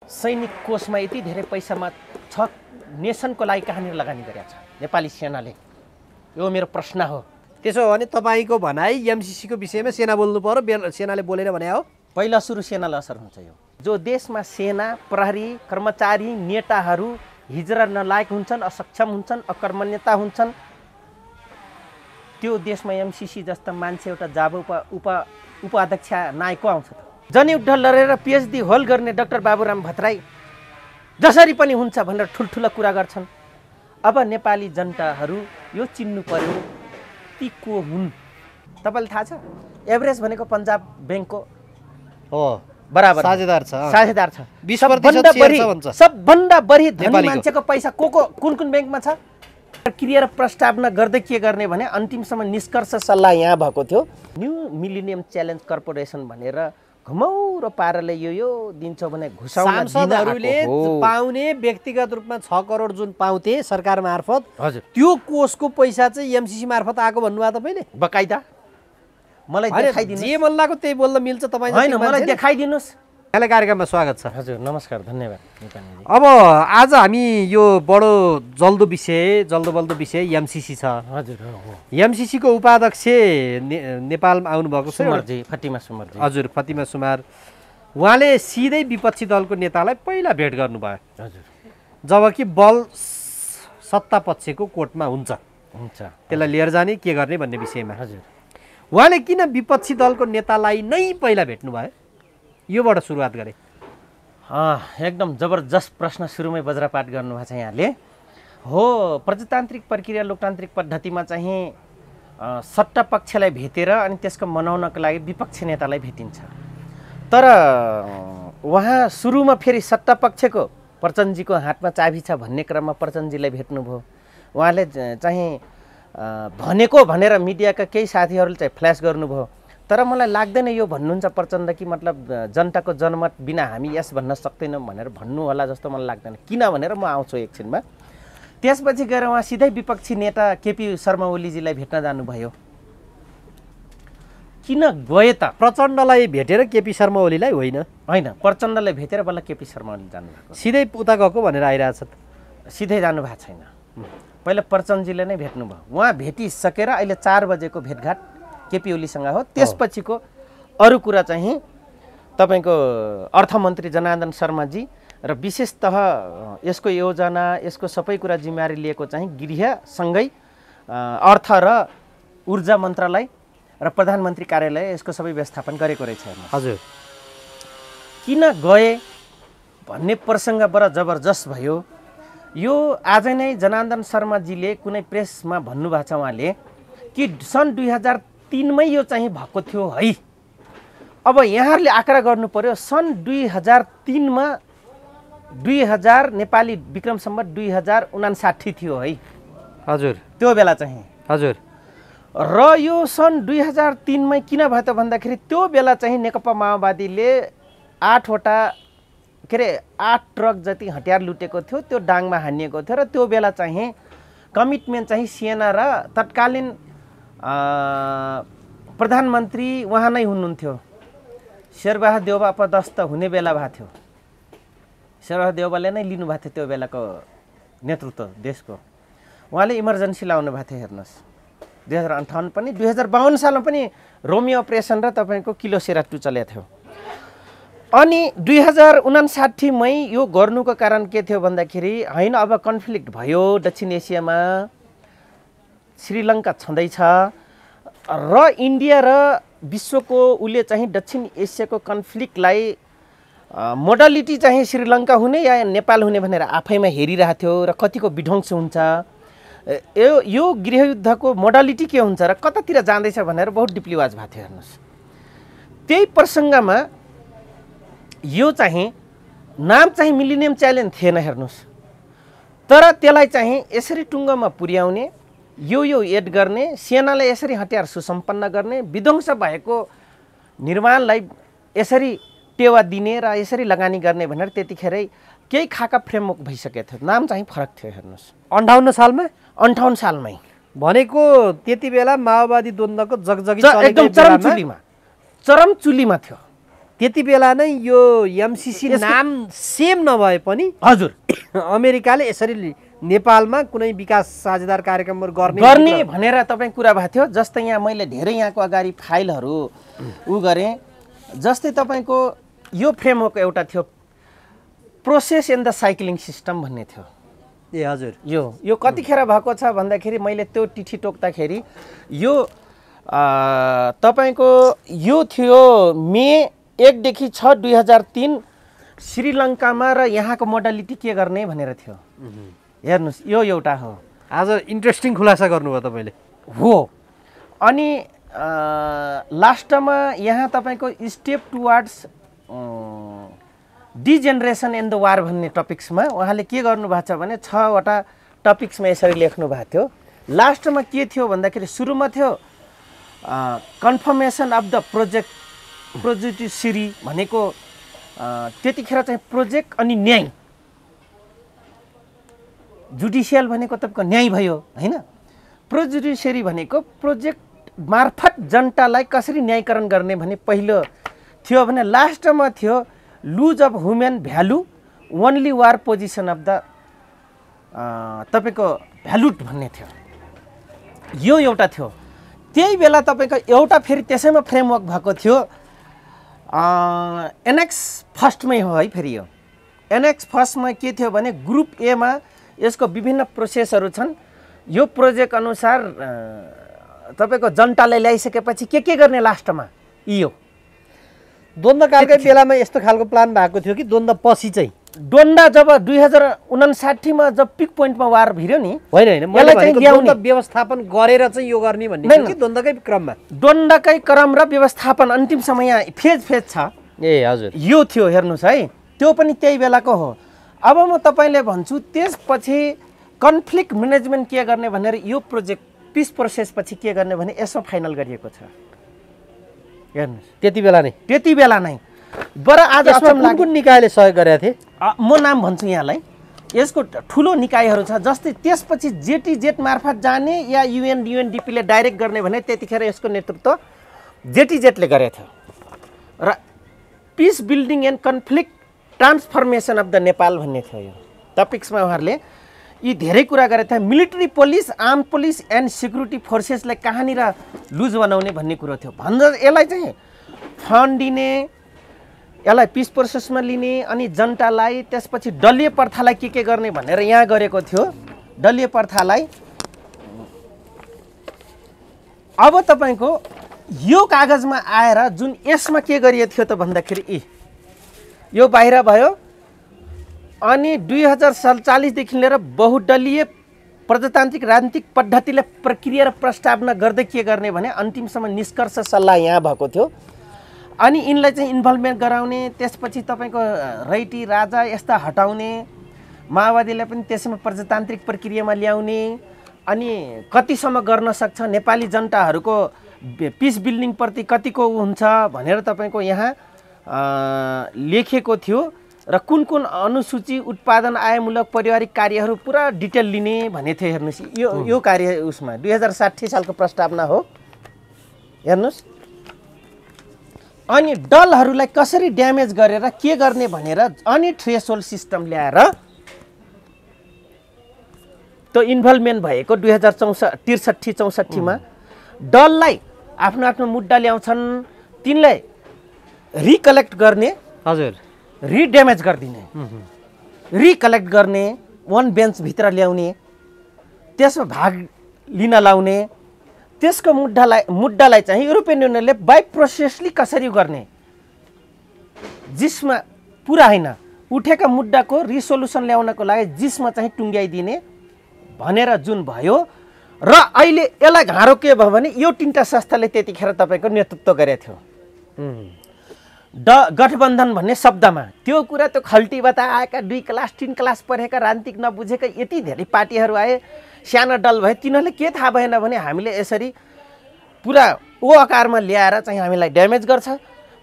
सैनिक कोषमा यति धेरै पैसामा छ नेसनको लागि कहाँनिर लगानी गरेको छ नेपाली सेनाले? यो मेरो प्रश्न हो। त्यसो हो भने तपाईँको भनाइ एमसीसी को विषयमा सेना बोल्नु पर्यो, सेनाले बोलेर भने हो? पहिला सुरु सेनालाई असर हुन्छ। यो जो देशमा सेना प्रहरी कर्मचारी नेताहरू हिजरा नलायक हुन्छन्, असक्षम हुन्छन्, अकर्मण्यता हुन्छन्, त्यो देशमा एमसीसी जस्ता मान्छे एउटा जाबो उपाध्यक्ष नायकको आउँछ त? जनयुद्ध लडेर पिएचडी होल गर्ने डाक्टर बाबुराम भट्टराई जसरी पनि हुन्छ भनेर ठुल्ठुला कुरा गर्छन्। अब नेपाली जनताहरू यो चिन्नु पर्यो ती को हुन्। तपाईँलाई थाहा छ एभरेज भनेको पन्जाब ब्याङ्कको हो बराबर साझेदार छ। 20% सबभन्दा बढी धनी मान्छेको पैसा कुन ब्याङ्कमा छ? प्रक्रिया र प्रस्तावना गर्दै के गर्ने भने अन्तिमसम्म निष्कर्ष सल्लाह यहाँ भएको थियो। न्यू मिलेनियम च्यालेन्ज कर्पोरेसन भनेर घुमौरो पाराले यो दिन्छौ भने घुसाउन सांसदहरूले पाउने व्यक्तिगत रूपमा 6 करोड जुन पाउँथे सरकार मार्फत, हजुर त्यो कोषको पैसा चाहिँ एमसीसी मार्फत आएको भन्नुभयो तपाईँले? बकाइदा मलाई देखाइदिनु। जे मन लाग्यो त्यही बोल्न मिल्छ तपाईँ? हैन, मलाई देखाइदिनुस्। यहाँलाई कार्यक्रममा स्वागत छ। हजुर नमस्कार, धन्यवाद। अब आज हामी यो बडो जल्दोबल्दो विषय एमसीसी छ। हजुर एमसीसी को उपाध्यक्ष नेपालमा आउनुभएको छ फतिमा सुमरजी। हजुर फतिमा सुमार, उहाँले सिधै विपक्षी दलको नेतालाई पहिला भेट गर्नुभयो। हजुर जबकि बल सत्ता पक्षको कोर्टमा हुन्छ, त्यसलाई लिएर जाने के गर्ने भन्ने विषयमा। हजुर उहाँले किन विपक्षी दलको नेतालाई नै पहिला भेट्नुभयो? योबाट सुरुवात गरे। एकदम जबरजस्त प्रश्न सुरुमै वज्रपात गर्नुभएको छ यहाँले। हो, प्रजातान्त्रिक प्रक्रिया लोकतान्त्रिक पद्धतिमा चाहिँ सत्ता पक्षलाई भेटेर अनि त्यसको मनाउनको लागि विपक्षी नेतालाई भेटिन्छ। तर उहाँ सुरुमा फेरि सत्ता पक्षको प्रचण्डजीको हातमा चाबी छ भन्ने क्रममा प्रचण्डजीलाई भेट्नुभयो। उहाँले चाहिँ भनेको भनेर मिडियाका केही साथीहरूले चाहिँ फ्ल्यास गर्नुभयो। तर मलाई लाग्दैन यो भन्नुहुन्छ प्रचण्ड कि मतलब जनताको जनमत बिना हामी यस भन्न सक्दैनौँ भनेर भन्नु होला जस्तो मलाई लाग्दैन। किन भनेर म आउँछु एकछिनमा। त्यसपछि गएर उहाँ सिधै विपक्षी नेता केपी शर्मा ओलीजीलाई भेट्न जानुभयो। किन गए त? प्रचण्डलाई भेटेर केपी शर्मा ओलीलाई होइन? होइन, प्रचण्डलाई भेटेर बल्ल केपी शर्मा ओली जानुभएको। सिधै उता गएको भनेर आइरहेछ त? सिधै जानुभएको छैन, पहिला प्रचण्डजीले नै भेट्नुभयो। उहाँ भेटिसकेर अहिले 4 बजेको भेटघाट केपी ओलीसँग हो। त्यसपछिको अरू कुरा चाहिँ तपाईँको अर्थमन्त्री जनार्दन शर्माजी र विशेषतः यसको योजना यसको सबै कुरा जिम्मेवारी लिएको चाहिँ गृहसँगै अर्थ र ऊर्जा मन्त्रालय र प्रधानमन्त्री कार्यालय यसको सबै व्यवस्थापन गरेको रहेछ। हजुर, किन गए भन्ने प्रसङ्ग बडा जबरजस्त भयो। यो आज नै जनार्दन शर्माजीले कुनै प्रेसमा भन्नुभएको छ उहाँले कि सन् 2003 मै यो चाहिँ भएको थियो है। अब यहाँहरूले आँकडा गर्नु पर्यो, सन् 2003 मा 2000 नेपाली विक्रम सम्वत 2059 थियो है। हजुर, त्यो बेला चाहिँ। हजुर, र यो सन् 2003 मै किन भयो त भन्दाखेरि त्यो बेला चाहिँ नेकपा माओवादीले 8 ट्रक जति हतियार लुटेको थियो, त्यो डाङमा हानिएको थियो। र त्यो बेला चाहिँ कमिटमेन्ट चाहिँ सेना र तत्कालीन प्रधानमन्त्री उहाँ नै हुनुहुन्थ्यो। शेरबहादुर देउवा अपदस्थ हुने बेला भएको थियो। शेरबहादुर देउवाले नै लिनुभएको थियो त्यो बेलाको नेतृत्व देशको। उहाँले इमर्जेन्सी लाउनु भएको थियो। हेर्नुहोस् 2058 पनि 2052 सालमा पनि रोमियो अपरेसन र तपाईँको किलो सेरा 2 चलेको थियो। अनि 2059 मै यो गर्नुको कारण के थियो भन्दाखेरि होइन अब कन्फ्लिक्ट भयो दक्षिण एसियामा, श्रीलङ्का छँदैछ र इन्डिया र विश्वको उसले चाहिँ दक्षिण एसियाको कन्फ्लिक्टलाई मोडालिटी चाहिँ श्रीलङ्का हुने या नेपाल हुने भनेर आफैमा हेरिरहेको थियो र कतिको विध्वंस हुन्छ, यो गृहयुद्धको मोडालिटी के हुन्छ र कतातिर जाँदैछ भनेर बहुत डिप्ली वाच भएको थियो। हेर्नुहोस् त्यही प्रसङ्गमा यो चाहिँ नाम चाहिँ मिलेनियम च्यालेन्ज थिएन। हेर्नुहोस् तर त्यसलाई चाहिँ यसरी टुङ्गोमा पुर्याउने, यो एड गर्ने, सेनालाई यसरी हतियार सुसम्पन्न गर्ने, विध्वंस भएको निर्माणलाई यसरी टेवा दिने र यसरी लगानी गर्ने भनेर त्यतिखेरै केही खाका फ्रेमवर्क भइसकेको थियो। नाम चाहिँ फरक थियो। हेर्नुहोस् 58 सालमा 58 सालमै भनेको त्यति बेला माओवादी द्वन्द्वको जगजगी एकदम चरम चुलीमा थियो। त्यति बेला नै यो एमसीसी नाम सेम नभए पनि हजुर अमेरिकाले यसरी नेपालमा कुनै विकास साझेदार कार्यक्रमहरू गर्ने भनेर तपाईँ कुरा भएको थियो। जस्तै यहाँ मैले धेरै यहाँको अगाडि फाइलहरू गरेँ। जस्तै तपाईँको यो फ्रेमवर्क एउटा थियो, process in the cycling system भन्ने थियो। ए हजुर, यो कतिखेर भएको छ भन्दाखेरि मैले त्यो चिठी टोक्दाखेरि यो तपाईँको यो थियो मे 1 देखि 6, 2003 श्रीलङ्कामा र यहाँको मोडालिटी के गर्ने भनेर थियो। हेर्नुहोस् यो एउटा हो। आज इन्ट्रेस्टिङ खुलासा गर्नुभयो तपाईँले। हो अनि लास्टमा यहाँ तपाईँको step towards degeneration in the war भन्ने टपिक्समा उहाँले के गर्नुभएको छ भने 6वटा टपिक्समा यसरी लेख्नु भएको थियो। लास्टमा के थियो भन्दाखेरि सुरुमा थियो कन्फर्मेसन अफ द प्रोजेक्युटिसिरी भनेको त्यतिखेर चाहिँ प्रोजेक्ट अनि न्याय, जुडिसियल भनेको तपाईँको न्याय भयो हैन। प्रोजुडिसियरी भनेको प्रोजेक्ट मार्फत जनतालाई कसरी न्यायीकरण गर्ने भने पहिलो थियो भने लास्टमा थियो lose of human value only war position of the तपाईँको भ्यालुट भन्ने थियो। यो एउटा थियो। त्यही बेला तपाईँको एउटा फेरि त्यसैमा फ्रेमवर्क भएको थियो एनेक्स फर्स्टमै हो है। फेरि यो एनेक्स फर्स्टमा के थियो भने ग्रुप एमा यसको विभिन्न प्रोसेसहरू छन्। यो प्रोजेक्ट अनुसार तपाईँको जनतालाई ल्याइसकेपछि के गर्ने लास्टमा यो द्वन्द्वकालकै बेलामा यस्तो खालको प्लान भएको थियो कि द्वन्द्व पछि चाहिँ द्वन्द्व जब 2059 जब पिक पोइन्टमा वार भिर्यो नि होइन द्वन्द्व व्यवस्थापन गरेर चाहिँ यो गर्ने भन्ने थियो कि द्वन्द्वकै क्रममा? द्वन्द्वकै क्रम र व्यवस्थापन अन्तिम समय फेज छ। ए हजुर, यो थियो हेर्नुहोस् है। त्यो पनि त्यही बेलाको हो। अब म तपाईँले भन्छु त्यसपछि कन्फ्लिक्ट म्यानेजमेन्ट के गर्ने भनेर यो प्रोजेक्ट पिस प्रोसेस पछि के गर्ने भने यसमा फाइनल गरिएको छ। हेर्नुहोस् त्यति बेला नै बडा आज कुन निकायले सहयोग गरेका थिए म नाम भन्छु यहाँलाई। यसको ठुलो निकायहरू छ। जस्तै त्यसपछि जेटीजेट मार्फत जाने या युएनडिपीले डाइरेक्ट गर्ने भने त्यतिखेर यसको नेतृत्व जेटीजेटले गरेको थियो। र peace building and conflict transformation of the Nepal भन्ने थियो। यो टपिक्समा उहाँहरूले यी धेरै कुरा गरेका थिए। Military police, arm police and security फोर्सेसलाई कहाँनिर लुज बनाउने भन्ने कुरो थियो। भन्दा यसलाई चाहिँ फन्ड दिने, यसलाई पिस प्रोसेसमा लिने अनि जनतालाई त्यसपछि दलीय प्रथालाई के गर्ने भनेर यहाँ गरेको थियो। दलीय प्रथालाई अब तपाईँको यो कागजमा आएर जुन यसमा के गरिएको थियो त भन्दाखेरि यो बाहिर भयो। अनि 2047देखि लिएर बहुदलीय प्रजातान्त्रिक राजनीतिक पद्धतिले प्रक्रिया र प्रस्तावना गर्दै के गर्ने भने अन्तिमसम्म निष्कर्ष सल्लाह यहाँ भएको थियो। अनि यिनलाई चाहिँ इन्भल्भमेन्ट गराउने, त्यसपछि तपाईँको रैटी राजा यस्ता हटाउने, माओवादीलाई पनि त्यसमा प्रजातान्त्रिक प्रक्रियामा ल्याउने, अनि कतिसम्म गर्न सक्छ नेपाली जनताहरूको पिस बिल्डिङप्रति कतिको हुन्छ भनेर तपाईँको यहाँ लेखेको थियो। र कुन कुन अनुसूची उत्पादन आयमूलक पारिवारिक कार्यहरू पुरा डिटेल लिने भन्ने थियो। हेर्नुहोस् यो कार्य उसमा 2060 सालको प्रस्तावना हो। हेर्नुहोस् अनि दलहरूलाई कसरी ड्यामेज गरेर के गर्ने भनेर अनि थ्रेसहोल्ड सिस्टम ल्याएर त्यो इन्भल्भमेन्ट भएको 2063-64मा दललाई आफ्नो आफ्नो मुद्दा ल्याउँछन्, तिनलाई रिकलेक्ट गर्ने, हजुर रिड्यामेज गरिदिने, रिकलेक्ट गर्ने, वन बेन्चभित्र ल्याउने, त्यसमा भाग लिन लाउने, त्यसको मुद्दालाई चाहिँ युरोपियन युनियनले बाई प्रोसेसली कसरी गर्ने, जिसमा पुरा होइन उठेका मुद्दाको रिसोल्युसन ल्याउनको लागि जिसमा चाहिँ टुङ्ग्याइदिने भनेर जुन भयो। र अहिले यसलाई घाँरो के भयो भने यो तीनटा संस्थाले त्यतिखेर तपाईँको नेतृत्व गरेको थियो। गठबन्धन भन्ने शब्दमा त्यो कुरा त्यो खल्टीबाट आएका 2 क्लास 3 क्लास पढेका राजनीतिक नबुझेका यति धेरै पार्टीहरू आए, साना दल भए, तिनीहरूले के थाहा भएन भने हामीले यसरी पुरा ओ आकारमा ल्याएर चाहिँ हामीलाई ड्यामेज गर्छ।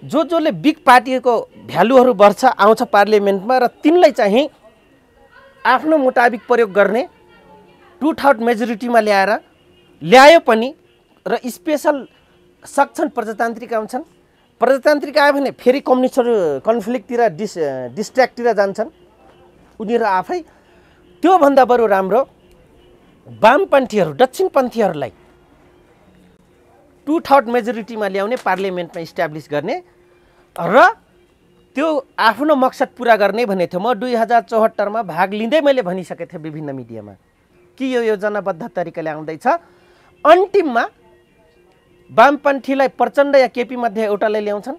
जसले बिग पार्टीको भ्यालुहरू बढ्छ आउँछ पार्लियामेन्टमा र तिनलाई चाहिँ आफ्नो मुताबिक प्रयोग गर्ने 2/3 मेजोरिटीमा ल्यायो पनि र स्पेसल सक्छन् प्रजातान्त्रिक आउँछन्, प्रजातान्त्रिक आयो भने फेरि कम्युनिस्टहरू कन्फ्लिक्टतिर डिस्ट्र्याक्टतिर जान्छन् उनीहरू आफै। त्योभन्दा बरु राम्रो वामपन्थीहरू दक्षिणपन्थीहरूलाई 2/3 मेजोरिटीमा ल्याउने, पार्लियामेन्टमा इस्टाब्लिस गर्ने र त्यो आफ्नो मकसद पुरा गर्ने भनेको थियो। म 2074 मा भाग लिँदै मैले भनिसकेको थिएँ विभिन्न मिडियामा कि यो योजनाबद्ध तरिकाले आउँदैछ। अन्तिममा वामपन्थीलाई प्रचण्ड या केपी मध्ये एउटालाई ल्याउँछन्,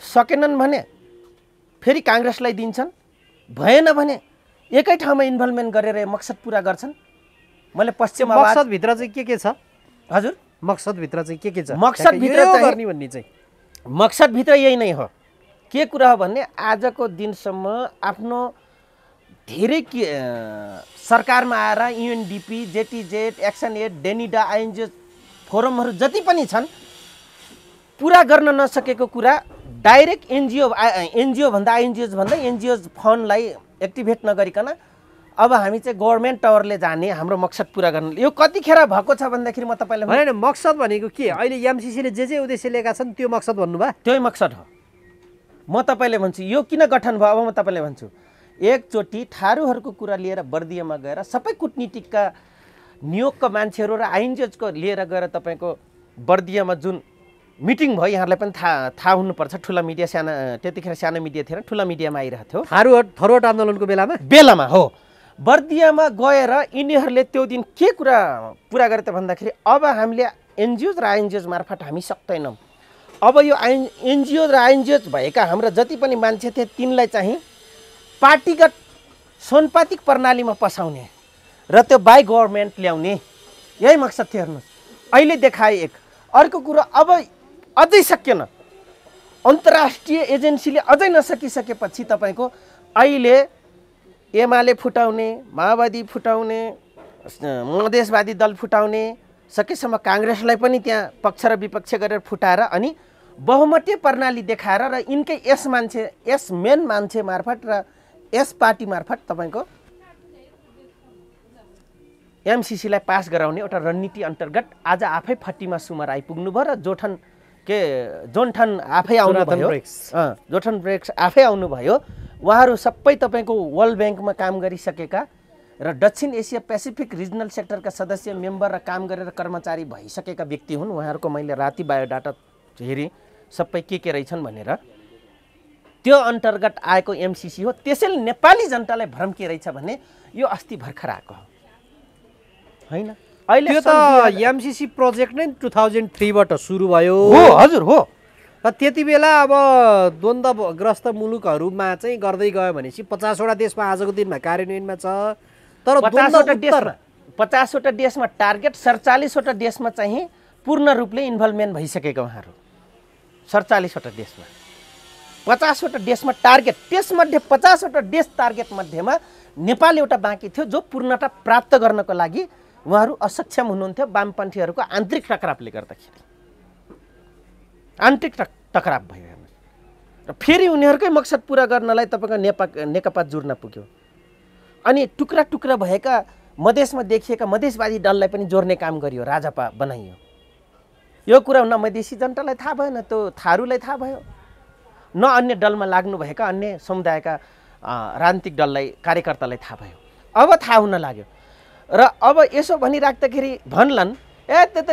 सकेनन् भने फेरि काङ्ग्रेसलाई दिन्छन्, भएन भने एकै ठाउँमा इन्भल्भमेन्ट गरेर मकसद पुरा गर्छन्। मैले पश्चिम मकसदभित्र चाहिँ के छ? हजुर, मकसदभित्र चाहिँ के छ? मकसदभित्र गर्ने भन्ने चाहिँ मकसदभित्र यही नै हो। के कुरा हो भने आजको दिनसम्म आफ्नो धेरै सरकारमा आएर युएनडिपी, जेटिजेड, एक्सन एड, डेनिडा, आइएनजिओ फोरमहरू जति पनि छन् पुरा गर्न नसकेको कुरा डाइरेक्ट एनजिओ भन्दा आइएनजिओज भन्दा एनजिओज फन्डलाई एक्टिभेट नगरिकन अब हामी चाहिँ गभर्नमेन्ट टावरले जाने हाम्रो मकसद पुरा गर्न। यो कतिखेर भएको छ भन्दाखेरि म तपाईँलाई होइन, मकसद भनेको के? अहिले एमसिसीले जे उद्देश्य लिएका छन् त्यो मकसद भन्नुभयो? त्यही मकसद हो। म तपाईँले भन्छु यो किन गठन भयो। अब म तपाईँलाई भन्छु, एकचोटि थारूहरूको कुरा लिएर बर्दियामा गएर सबै कूटनीतिकका नियोगका मान्छेहरू र आइएनजिओजको लिएर गएर तपाईँको बर्दियामा जुन मिटिङ भयो, यहाँहरूलाई पनि थाहा हुनुपर्छ, ठुला मिडिया साना, त्यतिखेर सानो मिडिया थिएन, ठुला मिडियामा आइरहेको थियो थरोट आन्दोलनको बेलामा हो। बर्दियामा गएर यिनीहरूले त्यो दिन के कुरा पुरा गरे त भन्दाखेरि अब हामीले एनजिओज र आइएनजिओज मार्फत हामी सक्दैनौँ, अब यो एनजिओ र आइएनजिओज भएका हाम्रा जति पनि मान्छे थिए तिनलाई चाहिँ पार्टीगत सोनपातिक प्रणालीमा पसाउने र त्यो बाई गभर्नमेन्ट ल्याउने, यही मकसद थियो। हेर्नुहोस् अहिले देखाए एक। अर्को कुरो अब अझै सकिएन, अन्तर्राष्ट्रिय एजेन्सीले अझै नसकिसकेपछि तपाईँको अहिले एमाले फुटाउने, माओवादी फुटाउने, मधेसवादी दल फुटाउने, सकेसम्म काङ्ग्रेसलाई पनि त्यहाँ पक्ष र विपक्ष गरेर फुटाएर अनि बहुमतीय प्रणाली देखाएर र यिनकै यस मेन मान्छे मार्फत र यस पार्टी मार्फत तपाईँको एमसिसीलाई पास गराउने एउटा रणनीति अन्तर्गत आज आफै फट्टीमा सुमर आइपुग्नु भयो र जोनठन आफै आउनुभयो, जोठन ब्रेक्स आफै आउनुभयो। उहाँहरू सबै तपाईँको वर्ल्ड ब्याङ्कमा काम गरिसकेका र दक्षिण एसिया पेसिफिक रिजनल सेक्टरका सदस्य, मेम्बर र काम गरेर कर्मचारी भइसकेका व्यक्ति हुन्। उहाँहरूको मैले राति बायोडाटा हेरेँ सबै के रहेछन् भनेर। त्यो अन्तर्गत आएको एमसिसी हो। त्यसैले नेपाली जनतालाई भ्रम के रहेछ भने यो अस्ति भर्खर आएको हो होइन। अहिले त्यो त एमसिसी प्रोजेक्ट नै 2003 बाट सुरु भयो। हो हजुर हो। र त्यति बेला अब द्वन्द्वग्रस्त मुलुकहरूमा चाहिँ गर्दै गयो भनेपछि 50 वटा देशमा आजको दिनमा कार्यान्वयनमा छ। तर 50 वटा देशमा टार्गेट, 47 वटा देशमा चाहिँ पूर्ण रूपले इन्भल्भमेन्ट भइसकेका उहाँहरू। 47 वटा देशमा 50 वटा देशमा टार्गेट, त्यसमध्ये 50 वटा देश टार्गेट मध्येमा नेपाल एउटा बाँकी थियो जो पूर्णता प्राप्त गर्नको लागि उहाँहरू असक्षम हुनुहुन्थ्यो वामपन्थीहरूको आन्तरिक टकरावले गर्दाखेरि। आन्तरिक टकराव भयो र फेरि उनीहरूकै मकसद पुरा गर्नलाई तपाईँको नेकपा जुर्न पुग्यो। अनि टुक्रा टुक्रा भएका मधेसमा देखिएका मधेसवादी दललाई पनि जोड्ने काम गरियो, राजपा बनाइयो। यो कुरा न मधेसी जनतालाई थाहा भएन, त्यो थारूलाई थाहा भयो, न अन्य दलमा लाग्नुभएका अन्य समुदायका राजनीतिक दललाई, कार्यकर्तालाई थाहा भयो। अब थाहा हुन लाग्यो र अब यसो भनिराख्दाखेरि भन्लान् त्यो त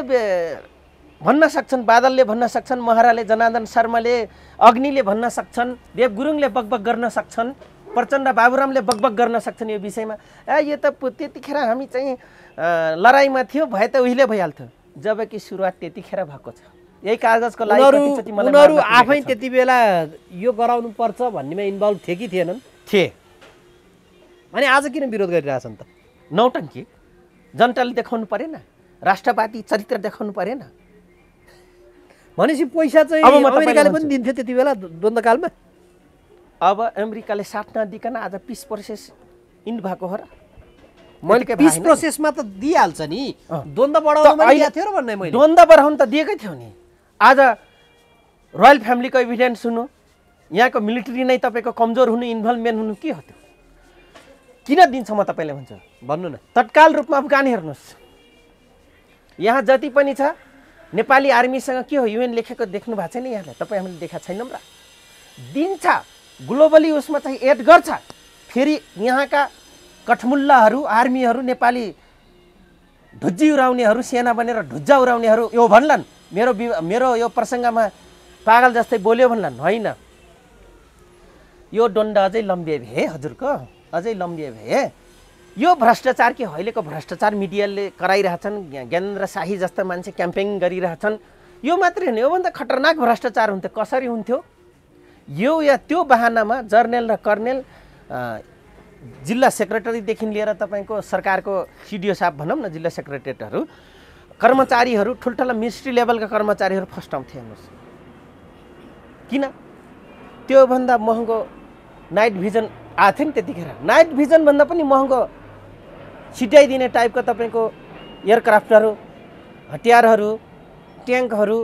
भन्न सक्छन्, बादलले भन्न सक्छन्, महराले, जनार्दन शर्माले, अग्निले भन्न सक्छन्, देव गुरुङले बकबक गर्न सक्छन्, प्रचण्ड बाबुरामले बकबक गर्न सक्छन् यो विषयमा। यो त त्यतिखेर हामी चाहिँ लडाइँमा थियो, भए त उहिले भइहाल्थ्यो। जबकि सुरुवात त्यतिखेर भएको छ। यही कागजको लागि उनीहरू आफै त्यति बेला यो गराउनु पर्छ भन्नेमा इन्भल्भ थिए कि थिएनन्? थिए। अनि आज किन विरोध गरिरहेछन् त? नौटङ्की। जनताले देखाउनु परेन, राष्ट्रवादी चरित्र देखाउनु परेन भनेपछि पैसा चाहिँ अमेरिकाले पनि दिन्थ्यो त्यति बेला द्वन्द्वकालमा। अब अमेरिकाले साथ नदिकन आज पिस प्रोसेस इन्ड भएको हो र? मैले पिस प्रोसेसमा त दिइहाल्छ नि, द्वन्द्व बढाउन दिएको थियो र भन्ने मैले। द्वन्द्व बढाउन त दिएकै थियो नि। आज रोयल फ्यामिलीको एभिडेन्स सुन्नु, यहाँको मिलिट्री नै तपाईँको कमजोर हुनु, इन्भल्भमेन्ट हुनु के हो त्यो? किन दिन्छ म तपाईँलाई भन्छु, भन्नु न। तत्काल रूपमा अफगान हेर्नुहोस्, यहाँ जति पनि छ नेपाली आर्मीसँग के हो युएन लेखेको देख्नु भएको छैन यहाँले? तपाईँ हामीले देखा छैनौँ र? दिन्छ, ग्लोबली उसमा चाहिँ एड गर्छ। फेरि यहाँका कठमुल्लाहरू आर्मीहरू नेपाली ढुज्जी उडाउनेहरू सेना बनेर ढुज्जा उडाउनेहरू यो भन्लान् मेरो यो प्रसङ्गमा पागल जस्तै बोल्यो भन्लान्। होइन, यो डन्डा अझै लम्बिए भए हजुरको, अझै लम्बिए भए। यो भ्रष्टाचार के अहिलेको भ्रष्टाचार मिडियाले कराइरहेछन्, ज्ञानेन्द्र शाही जस्ता मान्छे क्याम्पेनिङ गरिरहेछन्। यो मात्रै होइन, योभन्दा खतरनाक भ्रष्टाचार हुन्थ्यो। कसरी हुन्थ्यो? यो या त्यो बहानामा जर्नेल र कर्नेल, जिल्ला सेक्रेटरीदेखि लिएर तपाईँको सरकारको सिडिओ साहब भनौँ न, जिल्ला सेक्रेटरीहरू, कर्मचारीहरू, ठुल्ठुला मिनिस्ट्री लेभलका कर्मचारीहरू फस्टाउँथे। हेर्नुहोस् किन? त्योभन्दा महँगो नाइट भिजन आएको थियो नि त्यतिखेर। नाइट भिजनभन्दा पनि महँगो छिट्याइदिने टाइपको तपाईँको एयरक्राफ्टहरू, हतियारहरू, ट्याङ्कहरू,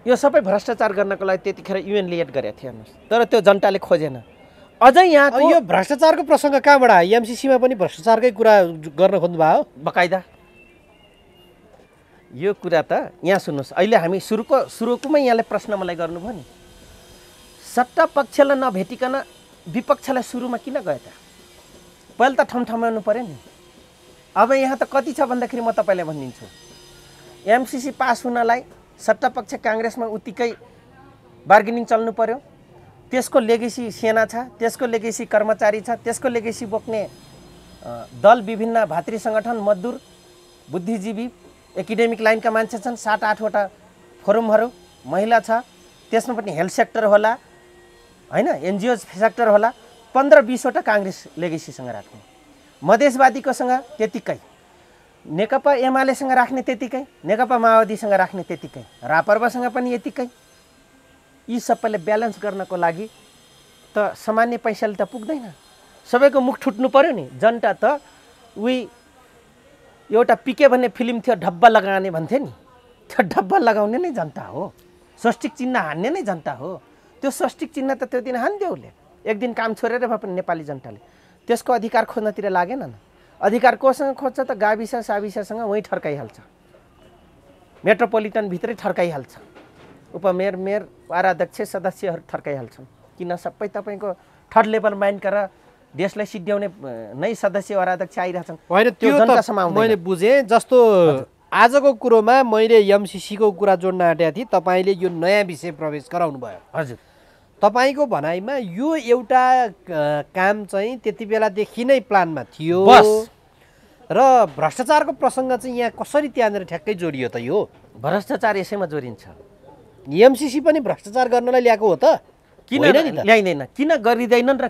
यो सबै भ्रष्टाचार गर्नको लागि त्यतिखेर युएनले एड गरेको थियो। हेर्नुहोस्, तर त्यो जनताले खोजेन। अझै यहाँको यो भ्रष्टाचारको प्रसङ्ग कहाँबाट आयो? एमसीसीमा पनि भ्रष्टाचारकै कुरा गर्न खोज्नुभयो बकाइदा। यो कुरा त यहाँ सुन्नुहोस्, अहिले हामी सुरुकोमै यहाँले प्रश्न मलाई गर्नुभयो नि, सट्टा पक्षलाई नभेटिकन विपक्षलाई सुरुमा किन गयो त? पहिले त ठम्ठम्याउनु पऱ्यो नि। अब यहाँ त कति छ भन्दाखेरि म तपाईँलाई भनिदिन्छु, एमसीसी पास हुनलाई सट्टा पक्ष काङ्ग्रेसमा उत्तिकै बार्गेनिङ चल्नु पर्यो। त्यसको लेगेसी सेना छ, त्यसको लेगेसी कर्मचारी छ, त्यसको लेगेसी बोक्ने दल, विभिन्न भातृ सङ्गठन, मजदुर, बुद्धिजीवी, एकाडेमिक लाइनका मान्छे छन्, 7-8वटा फोरमहरू, महिला छ, त्यसमा पनि हेल्थ सेक्टर होला, होइन, एनजिओ सेक्टर होला, 15-20वटा काङ्ग्रेस लेगेसीसँग राख्ने, मधेसवादीकोसँग त्यतिकै, नेकपा एमालेसँग राख्ने त्यतिकै, नेकपा माओवादीसँग राख्ने त्यतिकै, रापरपासँग पनि यतिकै। यी सबैले ब्यालेन्स गर्नको लागि त सामान्य पैसाले त पुग्दैन, सबैको मुख ठुट्नु पर्यो नि। जनता त उही एउटा पिके भन्ने फिल्म थियो, ढब्बा लगाउने भन्थे नि, त्यो ढब्बा लगाउने नै जनता हो, स्वस्तिक चिन्ह हान्ने नै जनता हो। त्यो स्वस्तिक चिन्ह त त्यो दिन हान्थ्यो उसले, एक दिन काम छोडेर भए पनि नेपाली जनताले त्यसको अधिकार खोज्नतिर लागेन न। अधिकार कोसँग खोज्छ त? गाविस साविससँग वहीँ ठर्काइहाल्छ, मेट्रोपोलिटनभित्रै ठर्काइहाल्छ, उपमेयर, मेयर, वाराध्यक्ष, सदस्यहरू ठर्काइहाल्छन्। किन? सबै तपाईँको थर्ड लेभल माइन्डका र देशलाई सिद्ध्याउने नै सदस्य वाराध्यक्ष आइरहेछन्। होइन, त्यो त मैले बुझेँ। जस्तो आजको कुरोमा मैले एमसीसीको कुरा जोड्न आँटेको थिएँ, तपाईँले यो नयाँ विषय प्रवेश गराउनु भयो। हजुर, तपाईँको भनाइमा यो एउटा काम चाहिँ त्यति बेलादेखि नै प्लानमा थियो र भ्रष्टाचारको प्रसङ्ग चाहिँ यहाँ कसरी त्यहाँनिर ठ्याक्कै जोडियो त? यो भ्रष्टाचार यसैमा जोडिन्छ। एमसीसी पनि भ्रष्टाचार गर्नलाई ल्याएको हो त? किन ल्याइँदैन? किन गरिँदैनन् र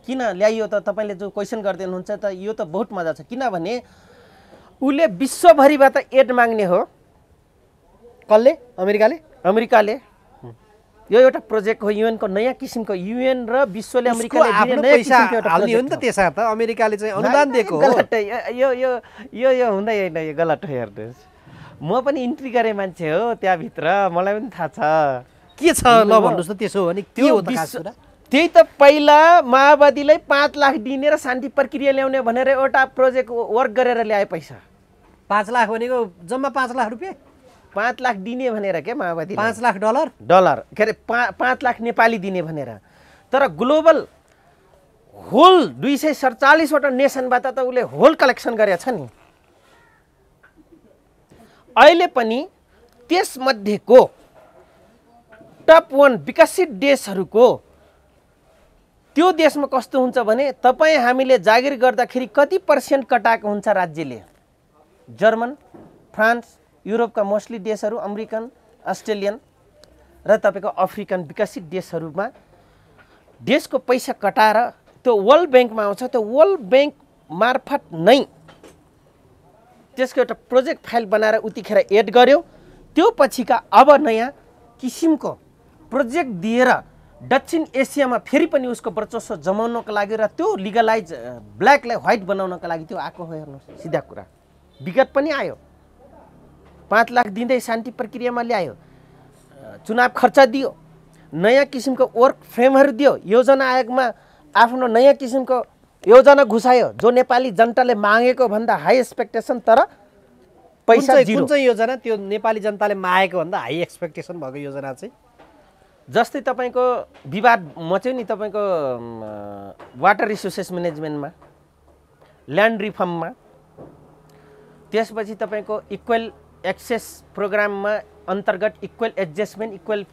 किन ल्याइयो त? तपाईँले जो क्वेसन गर्दै हुनुहुन्छ त, यो त बहुत मजा छ। किनभने उसले विश्वभरिबाट एड माग्ने हो। कसले? अमेरिकाले? अमेरिकाले। यो एउटा प्रोजेक्ट हो, युएनको नयाँ किसिमको, युएन र विश्वले अमेरिकाले आफ्नो पैसा हाल्ने हो नि त। त्यसमा त अमेरिकाले चाहिँ अनुदान दिएको हो। यो हुँदै होइन, यो गलत हो। हेर्नुहोस्, म पनि इन्ट्री गरेँ मान्छे हो त्यहाँभित्र, मलाई पनि थाहा छ के छ। ल भन्नुहोस् त, त्यसो हो भने के हो त खास कुरा? त्यही त पहिला माओवादीलाई 5 लाख दिने र शान्ति प्रक्रिया ल्याउने भनेर एउटा प्रोजेक्ट वर्क गरेर ल्याए पैसा। 5 लाख भनेको जम्मा 5 लाख रुपियाँ? 5 लाख दिने भनेर के माओवादी? 5 लाख डलर? के अरे 5 लाख नेपाली दिने भनेर। तर ग्लोबल होल 247वटा नेसनबाट त उसले होल कलेक्सन गरेको छ नि। अहिले पनि त्यसमध्येको टप 1 विकसित देशहरूको, त्यो देशमा कस्तो हुन्छ भने तपाईँ हामीले जागिर गर्दाखेरि कति % कटाएको हुन्छ राज्यले? जर्मन, फ्रान्स, युरोपका मोस्टली देशहरू, अमेरिकन, अस्ट्रेलियन र तपाईँको अफ्रिकन विकसित देशहरूमा देशको पैसा कटाएर त्यो वर्ल्ड ब्याङ्कमा आउँछ। त्यो वर्ल्ड ब्याङ्क मार्फत नै त्यसको एउटा प्रोजेक्ट फाइल बनाएर उतिखेर एड गर्यो। त्यो पछिका अब नयाँ किसिमको प्रोजेक्ट दिएर दक्षिण एसियामा फेरि पनि उसको वर्चस्व जमाउनको लागि र त्यो लिगलाइज ब्ल्याकलाई व्हाइट बनाउनको लागि त्यो आएको हो। हेर्नुहोस्, सिधा कुरा, विगत पनि आयो, 5 लाख दिँदै शान्ति प्रक्रियामा ल्यायो, चुनाव खर्च दियो, नयाँ किसिमको वर्क फ्रेमहरू दियो, योजना आयोगमा आफ्नो नयाँ किसिमको योजना घुसायो, जो नेपाली जनताले मागेको भन्दा हाई एक्सपेक्टेसन तर पैसा कुन जिरो। चाहिँ योजना त्यो नेपाली जनताले मागेको भन्दा हाई एक्सपेक्टेसन भएको योजना चाहिँ? जस्तै तपाईँको विवाद मच्यो नि तपाईँको वाटर रिसोर्सेस म्यानेजमेन्टमा, ल्यान्ड रिफर्ममा, त्यसपछि तपाईँको इक्वल एक्सेस प्रोग्राममा अन्तर्गत इक्वल एडजस्टमेन्ट, इक्वल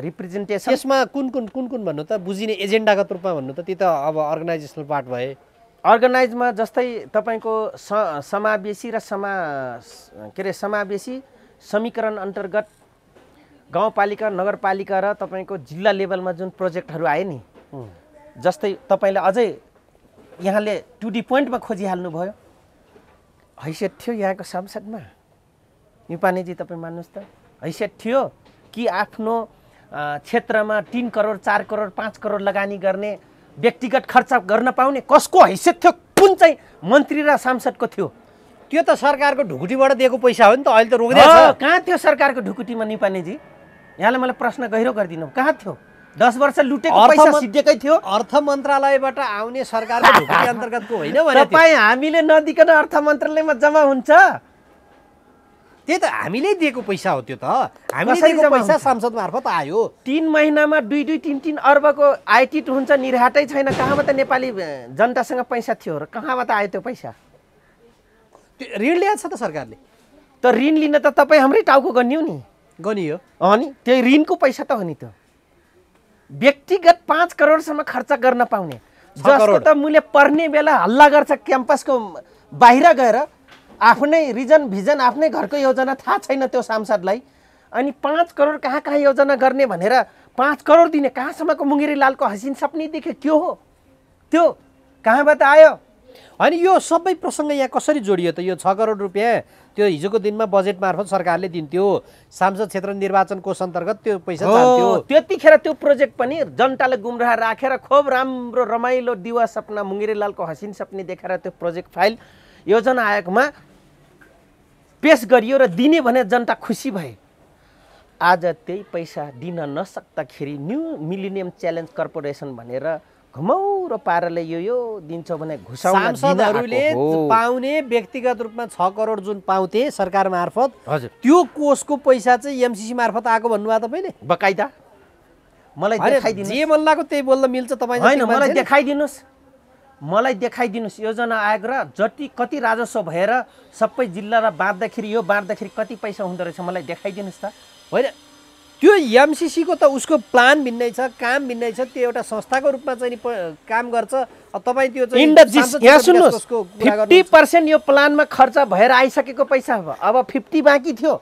रिप्रेजेन्टेसन। त्यसमा कुन भन्नु त? बुझिने एजेन्डागत रूपमा भन्नु त? ती त अब अर्गनाइजेसनल पार्ट भए। अर्गनाइजमा जस्तै तपाईँको समावेशी र समावेशी समीकरण अन्तर्गत गाउँपालिका, नगरपालिका र तपाईँको जिल्ला लेभलमा जुन प्रोजेक्टहरू आए नि, जस्तै तपाईँले अझै यहाँले टु दी पोइन्टमा खोजिहाल्नुभयो, हैसियत थियो यहाँको सांसदमा निपानेजी, तपाईँ मान्नुहोस् त, हैसियत थियो कि आफ्नो क्षेत्रमा 3 करोड 4 करोड 5 करोड लगानी गर्ने, व्यक्तिगत खर्च गर्न पाउने कसको हैसियत थियो? कुन चाहिँ मन्त्री र सांसदको थियो? त्यो त सरकारको ढुकुटीबाट दिएको पैसा हो नि त, अहिले त रोक्दै छ। कहाँ थियो सरकारको ढुकुटीमा निपानेजी? यहाँले मलाई प्रश्न गहिरो गरिदिनु, कहाँ थियो? 10 वर्ष लुटेको पैसा सिद्धेकै थियो। अर्थ मन्त्रालयबाट आउने सरकारको ढुकुटी अन्तर्गतको होइन भने तपाईँ हामीले नदिकन अर्थ मन्त्रालयमा जम्मा हुन्छ। त्यही त हामीले दिएको पैसा हो त्यो त, हामीले दिएको पैसा सांसद मार्फत आयो। 3 महिनामा 2-3 अर्बको आइटिट हुन्छ, निर्हाटै छैन। कहाँबाट नेपाली जनतासँग पैसा थियो र कहाँबाट आयो त्यो पैसा? ऋण ल्याएको छ त सरकारले। त ऋण लिन त तपाईँ हाम्रै टाउको गनियो नि, गनियो अनि त्यही ऋणको पैसा त हो नि। त व्यक्तिगत 5 करोडसम्म खर्च गर्न पाउने, जसको त मूल्य पर्ने बेला हल्ला गर्छ क्याम्पसको बाहिर गएर, आफ्नै रिजन भिजन, आफ्नै घरको योजना थाहा छैन त्यो सांसदलाई, अनि 5 करोड कहाँ कहाँ योजना गर्ने भनेर 5 करोड दिने कहाँसम्मको मुङ्गेरी लालको हसिन सपनी देख्यो? त्यो हो, त्यो कहाँबाट आयो? अनि यो सबै प्रसङ्ग यहाँ कसरी जोडियो त? यो 6 करोड रुपियाँ त्यो हिजोको दिनमा बजेट मार्फत सरकारले दिन्थ्यो, सांसद क्षेत्र निर्वाचन कोष अन्तर्गत त्यो पैसा जान्थ्यो। त्यतिखेर त्यो प्रोजेक्ट पनि जनतालाई गुमराह राखेर खुब राम्रो रमाइलो दिवा सपना मुङ्गेरी लालको हसिन सपनी देखेर त्यो प्रोजेक्ट फाइल योजना आयोगमा पेश गरियो र दिने भने जनता खुसी भए। आज त्यही पैसा दिन नसक्दाखेरि न्यू मिलेनियम च्यालेन्ज कर्पोरेसन भनेर घुमौरो पाराले यो दिन्छौ भने घुसाउन सांसदहरूले पाउने व्यक्तिगत रूपमा 6 करोड जुन पाउँथे सरकार मार्फत, हजुर, त्यो कोषको पैसा चाहिँ एमसीसी मार्फत आएको भन्नुभयो तपाईँले? बकाइदा मलाई देखाइदिनु, जे मन लाग्यो त्यही बोल्न मिल्छ तपाईँ? होइन, मलाई देखाइदिनुहोस्, मलाई देखाइदिनुहोस् योजना आयोग र जति कति राजस्व भएर सबै जिल्ला र बाँड्दाखेरि यो बाँड्दाखेरि कति पैसा हुँदो रहेछ मलाई देखाइदिनुहोस् त। होइन, त्यो एमसीसीको त उसको प्लान भिन्नै छ, काम भिन्नै छ, त्यो एउटा संस्थाको रूपमा चाहिँ काम गर्छ। तपाईँ त्यो चाहिँ यहाँ सुन्नुहोस्, 50% यो प्लानमा खर्च भएर आइसकेको पैसा हो, अब 50 बाँकी थियो।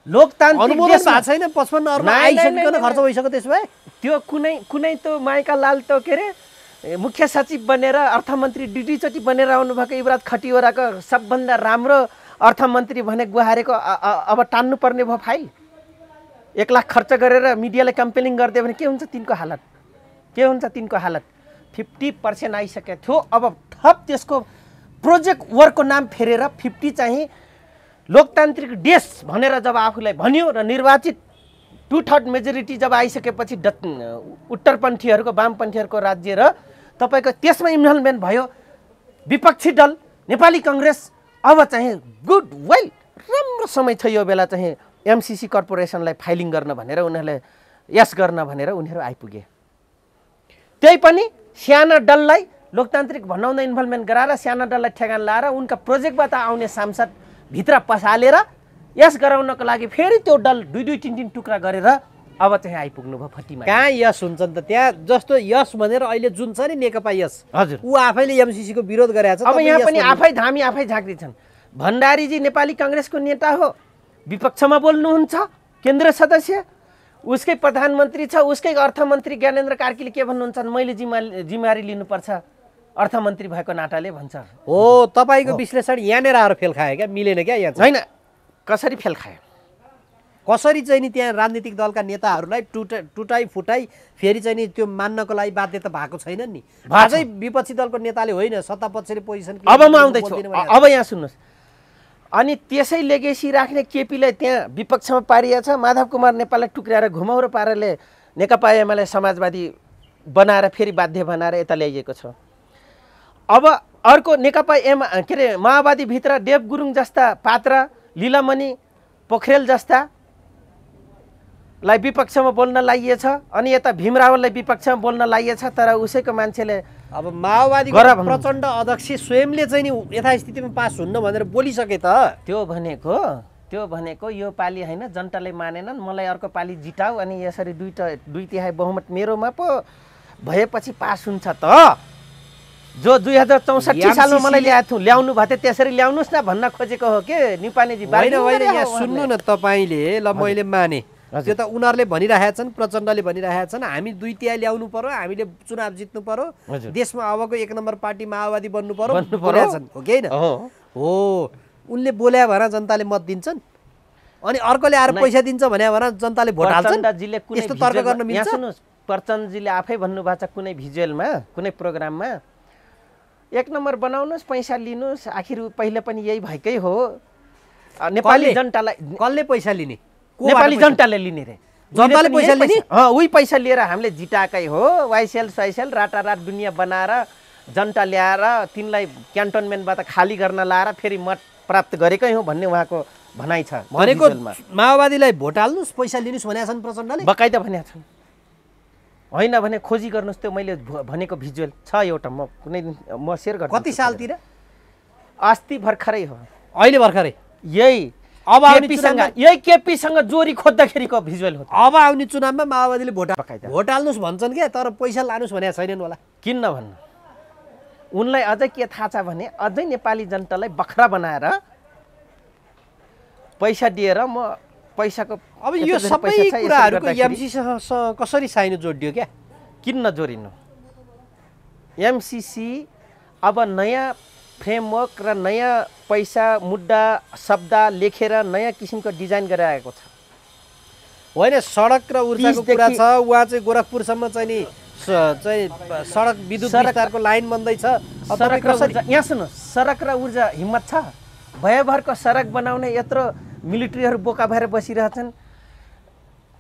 लोकतान्त्रिक देशमा छैन 55 अर्ब आइसकिकन खर्च भइसक्यो। त्यसो भए त्यो कुनै त माइका लाल त के अरे मुख्य सचिव बनेर अर्थमन्त्री दुईचोटि बनेर आउनुभएको युवराज खटिवराको सबभन्दा राम्रो अर्थमन्त्री भने गुहारेको अब टान्नुपर्ने भयो फाइल। 1 लाख खर्च गरेर मिडियाले कम्पेलिङ गरिदियो भने के हुन्छ तिनको हालत? के हुन्छ तिनको हालत? 50% आइसकेको थियो। अब थप त्यसको प्रोजेक्ट वर्कको नाम फेरेर 50 चाहिँ लोकतान्त्रिक देश भनेर जब आफूलाई भन्यो र निर्वाचित 2/3 मेजोरिटी जब आइसकेपछि उत्तरपन्थीहरूको वामपन्थीहरूको राज्य र तपाईँको त्यसमा इन्भल्भमेन्ट भयो विपक्षी दल नेपाली काङ्ग्रेस। अब चाहिँ गुड वेल राम्रो समय छ यो बेला चाहिँ एमसीसी कर्पोरेसनलाई फाइलिङ गर्न भनेर उनीहरूले यस गर्न भनेर उनीहरू आइपुगे। त्यही पनि साना दललाई लोकतान्त्रिक भनाउँदा इन्भल्भमेन्ट गराएर साना दललाई ठेगान लाएर उनका प्रोजेक्टबाट आउने सांसद भित्र पसालेर यस गराउनको लागि फेरि त्यो दल 2-3 टुक्रा गरेर अब चाहिँ आइपुग्नु भयो फटीमा। कहाँ यस हुन्छ नि त? त्यहाँ जस्तो यस भनेर अहिले जुन छ नि नेकपा यस, हजुर, ऊ आफैले एमसीसी को विरोध गरेछ। अब यहाँ पनि आफै धामी आफै झाँक्री छन्। भण्डारीजी नेपाली काङ्ग्रेसको नेता हो, विपक्षमा बोल्नुहुन्छ, केन्द्रीय सदस्य, उसकै प्रधानमन्त्री छ, उसकै अर्थमन्त्री ज्ञानेन्द्र कार्कीले के भन्नुहुन्छ? मैले जिम्मेवारी लिनुपर्छ अर्थमन्त्री भएको नाताले भन्छ। हो, तपाईँको विश्लेषण यहाँनिर आएर फेल खायो क्या? मिलेन क्या? यहाँ होइन, कसरी फेल खायो? कसरी चाहिँ नि त्यहाँ राजनीतिक दलका नेताहरूलाई टुटाई फुटाई फेरि चाहिँ नि त्यो मान्नको लागि बाध्यता भएको छैन नि? अझै विपक्षी दलको नेताले होइन सत्ता पक्षले पोजिसन। अब म आउँदैछु, अब यहाँ सुन्नुहोस्। अनि त्यसै लेगेसी राख्ने केपीलाई त्यहाँ विपक्षमा पारिएको छ, माधव कुमार नेपाललाई टुक्राएर घुमाउरो पाराले नेकपा एमाले समाजवादी बनाएर फेरि बाध्य बनाएर यता ल्याइएको छ। अब अर्को नेकपा के अरे माओवादीभित्र देव गुरुङ जस्ता पात्र, लीलामणि पोखरेल जस्तालाई विपक्षमा बोल्न लागिएछ, अनि यता भीम रावललाई विपक्षमा बोल्न लागिएछ। तर उसैको मान्छेले अब माओवादीको प्रचण्ड अध्यक्ष स्वयंले चाहिँ नि यथास्थितिमा पास हुन्न भनेर बोलिसके त। त्यो भनेको यो पालि होइन, जनताले मानेनन्, मलाई अर्को पालि जिताऊ अनि यसरी 2/3 बहुमत मेरोमा पो भएपछि पास हुन्छ त। जो 2064 सालमा मलाई ल्याउनु भएको थियो त्यसरी ल्याउनुहोस् न भन्न खोजेको हो के निपानेजी? होइन यहाँ सुन्नु न तपाईले, ल मैले माने त्यो त उनीहरूले भनिरहेका छन्, प्रचण्डले भनिरहेका छन् हामी 2/3 ल्याउनु पर्यो, हामीले चुनाव जित्नु पर्यो, देशमा अबको 1 नम्बर पार्टी माओवादी बन्नु पर्यो भनिरहेछन्, हो कि हैन? हो, उनले बोल्या भएर जनताले मत दिन्छन्, अनि अर्कोले आएर पैसा दिन्छ भने जनताले भोट हाल्छन्। यस्तो तर्क गर्न मिल्छ? सुन्नुस्, प्रचण्डजीले आफै भन्नुभएको छ कुनै भिजुअलमा, कुनै प्रोग्राममा 1 नम्बर बनाउनुहोस्, पैसा लिनुहोस्, आखिर पहिले पनि यही भएकै हो। नेपाली जनतालाई कसले पैसा लिने? नेपाली जनताले लिने रे, जनताले पैसा लिने? उही पैसा लिएर हामीले जिताएकै हो। वाइसेल साइसेल राटाराट दुनियाँ बनाएर जनता ल्याएर तिनलाई क्यान्टोनमेन्टबाट खाली गर्न लाएर फेरि मत प्राप्त गरेकै हो भन्ने उहाँको भनाइ छ। भनेको माओवादीलाई भोट हाल्नुहोस्, पैसा लिनुहोस् भनेका छन् प्रचण्डले, बकाइदा भनेका छन्। होइन भने खोजी गर्नुहोस्, त्यो मैले भनेको भिजुअल छ एउटा, म कुनै दिन म सेयर गर्छु। कति सालतिर? अस्ति भर्खरै हो, अहिले भर्खरै। यही अब यही केपीसँग जोरी खोज्दाखेरिको भिजुअल हो। अब आउने चुनावमा माओवादीले भोट हाल्नुहोस् भन्छन् क्या, तर पैसा लानुहोस् भनेका छैनन् होला। किन नभन्नु? उनलाई अझै के थाहा छ भने अझै नेपाली जनतालाई बखरा बनाएर पैसा दिएर म पैसाको। अब यो सबै कुराहरूको एमसीसीसँग कसरी साइनो जोडियो क्या? किन नजोडिनु? एमसीसी अब नयाँ फ्रेमवर्क र नयाँ पैसा मुद्दा शब्द लेखेर नयाँ किसिमको डिजाइन गरेर आएको छ। होइन, सडक र ऊर्जाको कुरा छ, उहाँ चाहिँ गोरखपुरसम्म चाहिँ नि सडक विद्युत विस्तारको लाइन बन्दैछ। यहाँ सुन्नु, सडक र ऊर्जा हिम्मत छ? भयभरको सडक बनाउने यत्रो मिलिट्रीहरू बोका भएर बसिरहेछन्,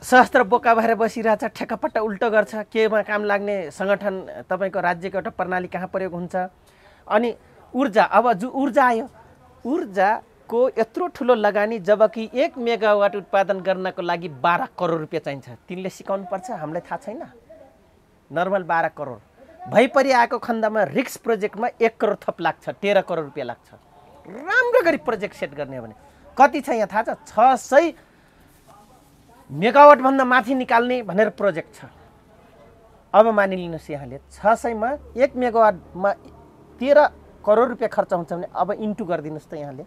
सशस्त्र बोका भएर बसिरहेछ, ठेक्कापट्टा उल्टो गर्छ, केमा काम लाग्ने सङ्गठन तपाईँको राज्यको एउटा प्रणाली कहाँ प्रयोग हुन्छ। अनि ऊर्जा, अब ऊर्जा आयो, ऊर्जाको यत्रो ठुलो लगानी, जबकि 1 मेगावाट उत्पादन गर्नको लागि 12 करोड रुपियाँ चाहिन्छ। तिनले सिकाउनु पर्छ, हामीलाई थाहा छैन। नर्मल 12 करोड भइपरि आएको खण्डमा रिक्स प्रोजेक्टमा 1 करोड थप लाग्छ, 13 करोड रुपियाँ लाग्छ। राम्रो गरी प्रोजेक्ट सेट गर्ने हो भने कति छ यहाँ थाहा छ? 600 मेगावाटभन्दा माथि निकाल्ने भनेर प्रोजेक्ट छ। अब मानिलिनुहोस् यहाँले 600 मा 1 मेगावाटमा 13 करोड रुपियाँ खर्च हुन्छ भने अब इन्टु गरिदिनुहोस् त यहाँले।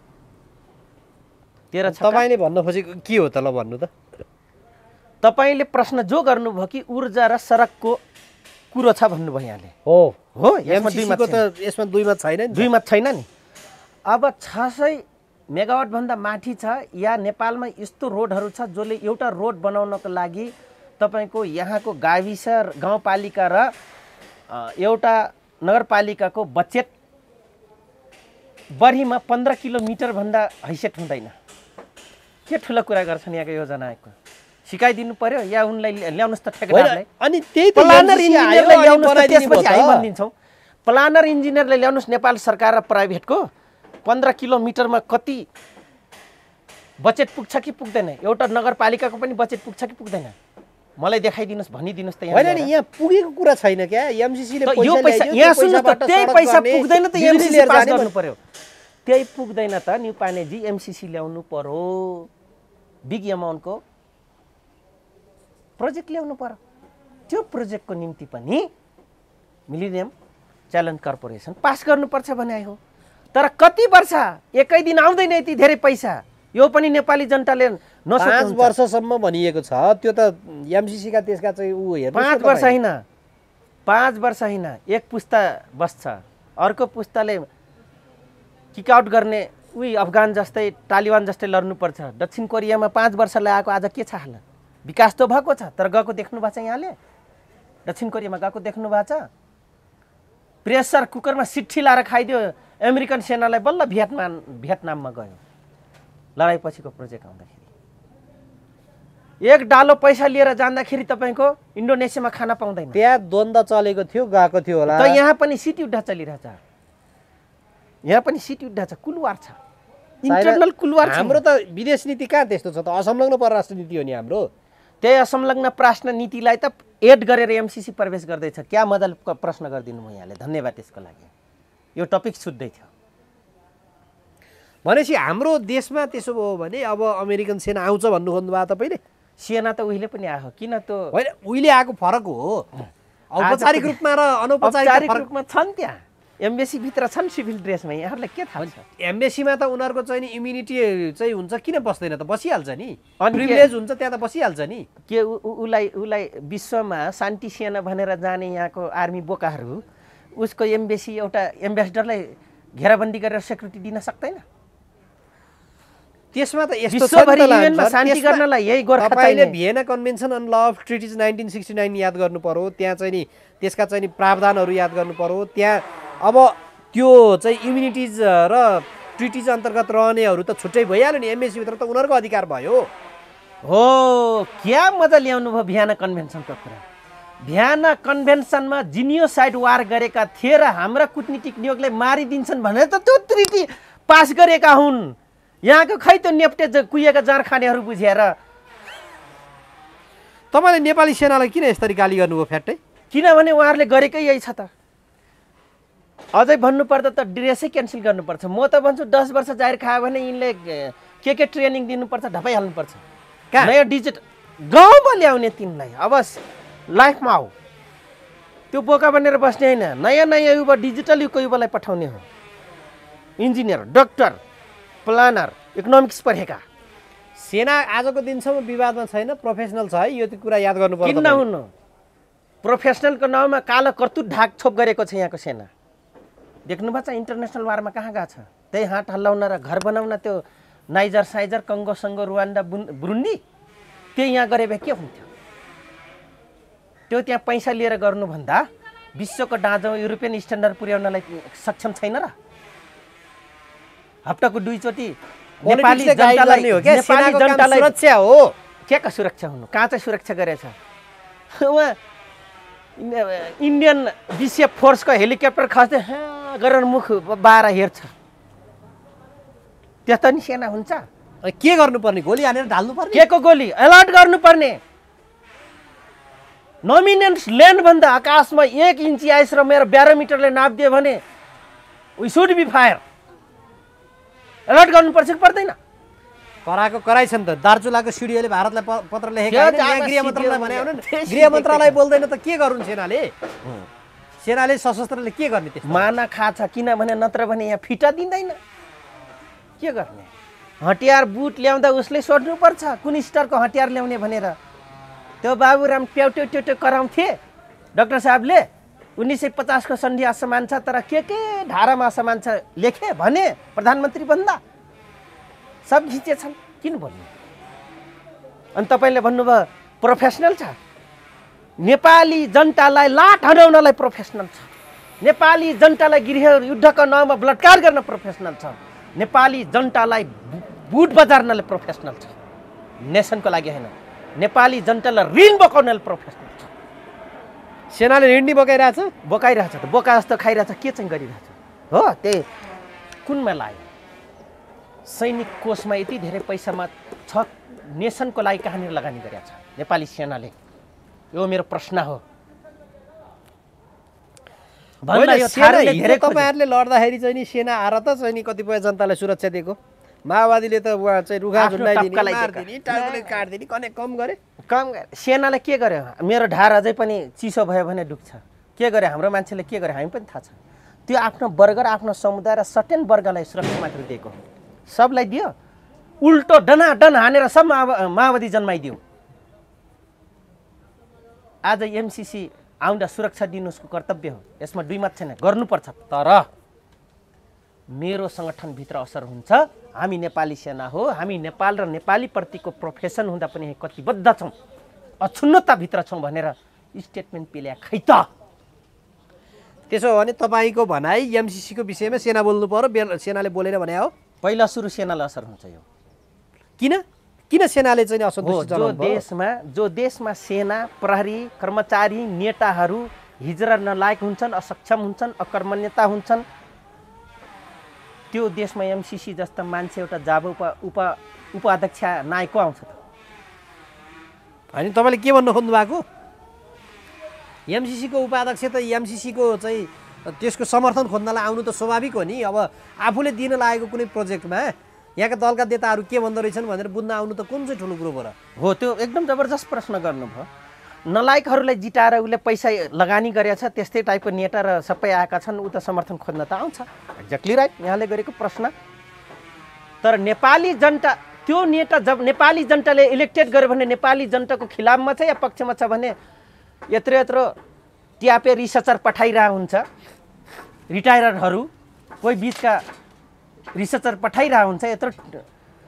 13 छ। तपाईँले भन्न खोजेको के हो त? ल भन्नु त। तपाईँले प्रश्न जो गर्नुभयो कि ऊर्जा र सडकको कुरो छ भन्नुभयो यहाँले। हो, यसमा दुई मत छैन नि। दुई मत छैन नि। अब 600 मेगावाटभन्दा माथि छ या नेपालमा यस्तो रोडहरू छ जसले एउटा रोड बनाउनको लागि तपाईँको यहाँको गाविस गाउँपालिका र एउटा नगरपालिकाको बजेट बढीमा 15 किलोमिटरभन्दा हैसियत हुँदैन। के ठुलो कुरा गर्छन् यहाँको योजना आएको? सिकाइदिनु पर्यो या उनलाई ल्याउनुहोस् त ठेकेदारलाई। अनि त्यही त प्लानर इन्जिनियरलाई ल्याउनुहोस् त, त्यसपछि हामी भनिदिन्छौँ। प्लानर इन्जिनियरलाई ल्याउनुहोस् नेपाल सरकार र प्राइभेटको। 15 किलोमिटरमा कति बजेट पुग्छ कि पुग्दैन? एउटा नगरपालिकाको पनि बजेट पुग्छ कि पुग्दैन? मलाई देखाइदिनुहोस्, भनिदिनुहोस् त। होइन नि, यहाँ पुगेको कुरा छैन क्या। एमसीसीले यो पैसा यहाँ सुन्नुहोस् त, त्यही पैसा पुग्दैन त एमसीसी पास गर्नु पर्यो। त्यही पुग्दैन त न्युपानेजी, एमसीसी ल्याउनु पर्यो, बिग अमाउन्टको प्रोजेक्ट ल्याउनु पर्यो। त्यो प्रोजेक्टको निम्ति पनि मिलेनियम च्यालेन्ज कर्पोरेसन पास गर्नुपर्छ भने हो। तर कति वर्ष? एकै दिन आउँदैन यति धेरै पैसा। यो पनि नेपाली जनताले 5 वर्षसम्म भनिएको छ। त्यो त एमसीसीका त्यसका चाहिँ हेर्नु 5 वर्ष होइन, 5 वर्ष होइन, एक पुस्ता बस्छ, अर्को पुस्ताले किक आउट गर्ने उही अफगान जस्तै तालिबान जस्तै लड्नुपर्छ। दक्षिण कोरियामा 5 वर्ष लगाएको आज के छ हाल? विकास त भएको छ, तर गएको देख्नु भएको छ यहाँले? दक्षिण कोरियामा गएको देख्नु भएको छ? प्रेसर कुकरमा सिट्ठी लाएर खाइदियो अमेरिकन सेनालाई, बल्ल भियतनाममा गयो लडाइँपछिको प्रोजेक्ट आउँदाखेरि। एक डालो पैसा लिएर जाँदाखेरि तपाईँको इन्डोनेसियामा खाना पाउँदैन। त्यहाँ द्वन्द्व चलेको थियो, गएको थियो होला। त यहाँ पनि सिटी उड्डा चलिरहेछ। यहाँ पनि सिट उड्डा छ, कुलवार छ, इन्टरनल कुलवार छ। हाम्रो त विदेश नीति कहाँ त्यस्तो छ त? असंलग्न परराष्ट्र नीति हो नि हाम्रो। त्यही असंलग्न परराष्ट्र नीतिलाई त एड गरेर एमसीसी प्रवेश गर्दैछ। क्या मजाले प्रश्न गरिदिनु म यहाँले, धन्यवाद त्यसको लागि। यो टपिक छुट्दै थियो। भनेपछि हाम्रो देशमा त्यसो भयो भने अब अमेरिकन सेना आउँछ भन्नु खोज्नुभयो तपाईँले? सेना त उहिले पनि आयो, किन त होइन, उहिले आएको फरक हो, औपचारिक रूपमा र अनौपचारिक रूपमा छन्। त्यहाँ एम्बेसी भित्र छन् सिभिल ड्रेसमा, यहाँहरूलाई के थाहा छ? एम्बेसीमा त उनीहरूको चाहिँ नि इम्युनिटी चाहिँ हुन्छ, किन बस्दैन त? बसिहाल्छ नि, प्रिभिलेज हुन्छ त्यहाँ त बसिहाल्छ नि। के उसलाई विश्वमा शान्ति सेना भनेर जाने यहाँको आर्मी बोकाहरू उसको एम्बेसी एउटा एम्बेसडरलाई घेराबन्दी गरेर सेक्युरिटी दिन सक्दैन? त्यसमा त यस्तो शान्ति गर्नलाई यही गोर्खा चाहिने। भिएना convention on law of treaties 1969 याद गर्नु पर्यो, त्यहाँ चाहिँ नि त्यसका चाहिँ नि प्रावधानहरू याद गर्नु पर्यो। त्यहाँ अब त्यो चाहिँ इम्युनिटिज र ट्रिटिज अन्तर्गत रहनेहरू त छुट्टै भइहाल्यो नि, एमएससी भित्र त उनीहरूको अधिकार भयो। हो, क्या मजा ल्याउनु भयो भिएना कन्भेन्सनको कुरा। भिएना कन्भेन्सनमा जिनियोसाइड वार गरेका थिए र हाम्रा कुटनीतिक नियोगले मारिदिन्छन् भनेर त त्यो ट्रिटी पास गरेका हुन्। यहाँको खै त नेप्टे कुहिएका जाँड खानेहरू बुझेर। तपाईँले नेपाली सेनालाई किन यसरी गाली गर्नुभयो फ्याट्टै? किनभने उहाँहरूले गरेकै यही छ त। अझै भन्नुपर्दा त ड्रेसै क्यान्सल गर्नुपर्छ। म त भन्छु 10 वर्ष जाहिर खायो भने यिनले के ट्रेनिङ दिनुपर्छ, ढपाइहाल्नुपर्छ। नयाँ डिजिटल गाउँमा ल्याउने तिनलाई, अब लाइफमा आऊ, त्यो बोका बनेर बस्ने होइन। नयाँ नयाँ युवा डिजिटल युगको युवालाई पठाउने हो। इन्जिनियर, डक्टर, प्लानर, इकोनोमिक्स पढेका। सेना आजको दिनसम्म विवादमा छैन, प्रोफेसनल छ है, यो कुरा याद गर्नुपर्छ। किन नहुनु? प्रोफेसनलको नाउँमा कालो कर्तुत ढाक छोप गरेको छ यहाँको सेना। देख्नुभएको छ इन्टरनेसनल वारमा कहाँ गएको छ? त्यही हात हल्लाउन र घर बनाउन, त्यो नाइजर साइजर, कङ्गो सङ्गो, रुवान्डा, बुरुन्डी, त्यही यहाँ गरे भए के हुन्थ्यो? त्यो त्यहाँ पैसा लिएर गर्नुभन्दा विश्वको डाँजो युरोपियन स्ट्यान्डर्ड पुर्याउनलाई सक्षम छैन र? हप्ताको 2 चोटि नेपाली जनतालाई सुरक्षा हो। के का सुरक्षा हुनु? कहाँ चाहिँ सुरक्षा गरेछ? उहाँ इन्डियन बीएसएफ फोर्सको हेलिकप्टर खस्दै गरेर मुख बाह्र हेर्छ। त्यस्तो नि सेना हुन्छ? के गर्नुपर्ने? गोली हानेर ढाल्नुपर्ने? के को गोली? अलर्ट गर्नुपर्ने। नोमिनेन्स ल्यान्डभन्दा आकाशमा 1 इन्ची आइस र मेरो ब्यारोमिटरले नाप्दियो भने we should be fire. Alert गर्नुपर्छ कि पर्दैन? कराएको कराइ छ नि त। दार्चुलाको सिडिओले भारतलाई पत्र लेखेको हैन, गृह मन्त्रालयलाई भने हैन, गृह मन्त्रालय बोल्दैन त के गरुन् सेनाले? सेनाले सशस्त्रले के गर्ने? त्यस्तो माना खाछ, किनभने नत्र भने यहाँ फिटा दिँदैन। के गर्ने? हतियार बुट ल्याउँदा उसले सोध्नुपर्छ कुन स्टारको हतियार ल्याउने भनेर। त्यो बाबुराम ट्याउट्यो ट्याउट्यो कराउँथे डाक्टर साहबले। 1950 को सन्धि असमान छ, तर के धारामा असमान छ लेखे भने प्रधानमन्त्री बन्दा सब खिचेछन्। किन भन्नु? अनि तपाईँले भन्नुभयो प्रोफेसनल छ। नेपाली जनतालाई लाट हटाउनलाई प्रोफेसनल छ। नेपाली जनतालाई गृह युद्धको नाउँमा बलात्कार गर्न प्रोफेसनल छ। नेपाली जनतालाई बुट बजार्नलाई प्रोफेसनल छ। नेसनको लागि होइन, नेपाली जनतालाई ऋण बोकाउनलाई प्रोफेसनल छ। सेनाले ऋण नि बोकाइरहेछ? बोकाइरहेछ त, बोका जस्तो खाइरहेछ। के चाहिँ गरिरहेछ? हो, त्यही कुनमा लाग्यो सैनिक कोषमा यति धेरै पैसामा छ, नेसनको लागि कहाँनिर लगानी गरेछ नेपाली सेनाले? यो मेरो प्रश्न हो। तपाईँहरूले लड्दाखेरि चाहिँ नि सेना आएर त चाहिँ नि कतिपय जनतालाई सुरक्षा दिएको, माओवादीले त उहाँ चाहिँ रुखा झुन्डाइदिने, मार्दिने, टाउकोले काट्दिने, कम गरे। सेनाले के गर्यो? मेरो ढाड अझै पनि चिसो भयो भने डुब्छ। के गर्यो हाम्रो मान्छेले? के गर्यो हामी पनि थाहा छ। त्यो आफ्नो वर्ग र आफ्नो समुदाय र सर्टेन वर्गलाई सुरक्षा मात्र दिएको हो। सबलाई दियो, उल्टो डनाडन हानेर सब माओवादी जन्माइदियो। आज एमसीसी आउँदा सुरक्षा दिनु उसको कर्तव्य हो, यसमा दुई मत छैन, गर्नुपर्छ। तर मेरो सङ्गठनभित्र असर हुन्छ। हामी नेपाली सेना हो, हामी नेपाल र नेपाली प्रतिको प्रोफेसन हुँदा पनि कतिबद्ध छौँ, अक्षुण्णताभित्र छौँ भनेर स्टेटमेन्ट पेल्या खै त। त्यसो हो भने तपाईँको भनाइ एमसीसीको विषयमा सेना बोल्नु पर्यो, सेनाले बोलेर भने हो? पहिला सुरु सेनालाई असर हुन्छ। यो किन सेनाले चाहिँ असन्तुष्ट जनाउनु भयो? जो देशमा सेना, प्रहरी, कर्मचारी, नेताहरू हिजरा नलायक हुन्छन्, असक्षम हुन्छन्, अकर्मण्यता हुन्छन्, त्यो देशमा एमसीसी जस्ता मान्छे एउटा जाब उपाध्यक्ष नायक को आउँछ त? होइन तपाईँले के भन्नु खोज्नु भएको? एमसीसीको उपाध्यक्ष त एमसीसीको चाहिँ त्यसको समर्थन खोज्नलाई आउनु त स्वाभाविक हो नि। अब आफूले दिन लागेको कुनै प्रोजेक्टमा यहाँका दलका नेताहरू के भन्दो रहेछन् भनेर बुझ्न आउनु त कुन चाहिँ ठुलो कुरो भयो र? हो, त्यो एकदम जबरजस्त प्रश्न गर्नुभयो। नलायकहरूलाई जिताएर उसले पैसा लगानी गरेछ, त्यस्तै टाइपको नेता र सबै आएका छन्, ऊ त समर्थन खोज्न त आउँछ। एक्ज्याक्टली राइट यहाँले गरेको प्रश्न। तर नेपाली जनता, त्यो नेता जब नेपाली जनताले इलेक्टेड गर्यो भने नेपाली जनताको खिलाफमा छ या पक्षमा छ भने यत्रो यत्रो ट्यापे रिसर्चर पठाइरहेको हुन्छ, रिटायररहरू कोही बिचका रिसर्चर पठाइरहेको हुन्छ। यत्रो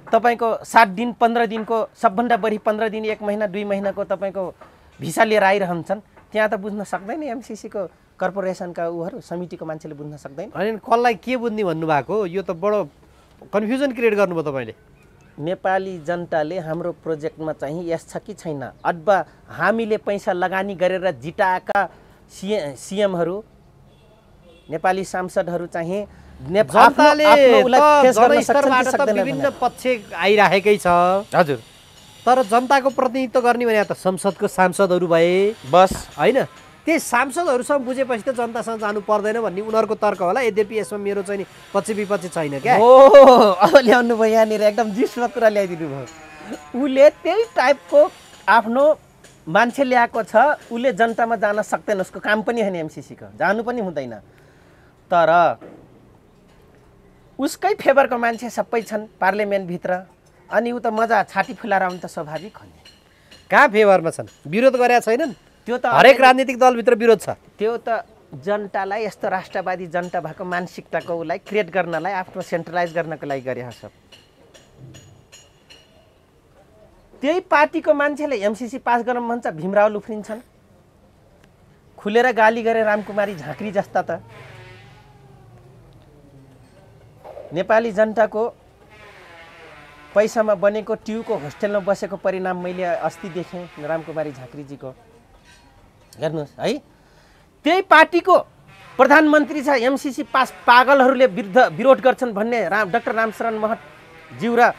तपाईँको 7 दिन 15 दिनको, सबभन्दा बढी 15 दिन 1 महिना 2 महिनाको तपाईँको भिसा लिएर आइरहन्छन्। त्यहाँ त बुझ्न सक्दैन एमसीसीको कर्पोरेसनका उहरू समितिको मान्छेले बुझ्न सक्दैन। अनि कसलाई के बुझ्ने भन्नुभएको? यो त बडो कन्फ्युजन क्रिएट गर्नुभयो तपाईँले। नेपाली जनताले हाम्रो प्रोजेक्टमा चाहिँ यस छ कि छैन, अथवा हामीले पैसा लगानी गरेर जिताएका सीएमहरू, नेपाली सांसदहरू चाहिँ जनताले विभिन्न पक्ष आइराखेकै छ। हजुर, तर जनताको प्रतिनिधित्व गर्ने भने त संसदको सांसदहरू भए बस होइन। त्यही सांसदहरूसँग बुझेपछि त जनतासँग जानु पर्दैन भन्ने उनीहरूको तर्क होला। यद्यपि यसमा मेरो चाहिँ पछि विपक्षी छैन क्या। हो, अब ल्याउनु भयो यहाँनिर एकदम जिस्मा कुरा ल्याइदिनु भयो। उसले त्यही टाइपको आफ्नो मान्छे ल्याएको छ, उसले जनतामा जान सक्दैन, उसको काम पनि होइन एमसीसीको, जानु पनि हुँदैन। तर उसकै फेभरको मान्छे सबै छन् पार्लियामेन्टभित्र, अनि ऊ त मजा छाती फुलाएर आउनु त स्वाभाविक हो नि। कहाँ फेभरमा छन्? विरोध गरेका छैनन्। त्यो त हरेक राजनीतिक दलभित्र विरोध छ। त्यो त जनतालाई यस्तो राष्ट्रवादी जनता भएको मानसिकताको उसलाई क्रिएट गर्नलाई, आफ्नो सेन्ट्रलाइज गर्नको लागि गरे सब। त्यही पार्टीको मान्छेले एमसीसी पास गरौँ भन्छ, भीमराव उफ्रिन्छन्, खुलेर गाली गरे रामकुमारी झाँक्री जस्ता। त नेपाली जनताको पैसामा बनेको ट्युको होस्टेलमा बसेको परिणाम मैले अस्ति देखेँ रामकुमारी झाँक्रीजीको। हेर्नुहोस् है, त्यही पार्टीको प्रधानमन्त्री छ, एमसीसी पास पागलहरूले विरोध गर्छन् भन्ने डाक्टर रामशरण महतज्यू र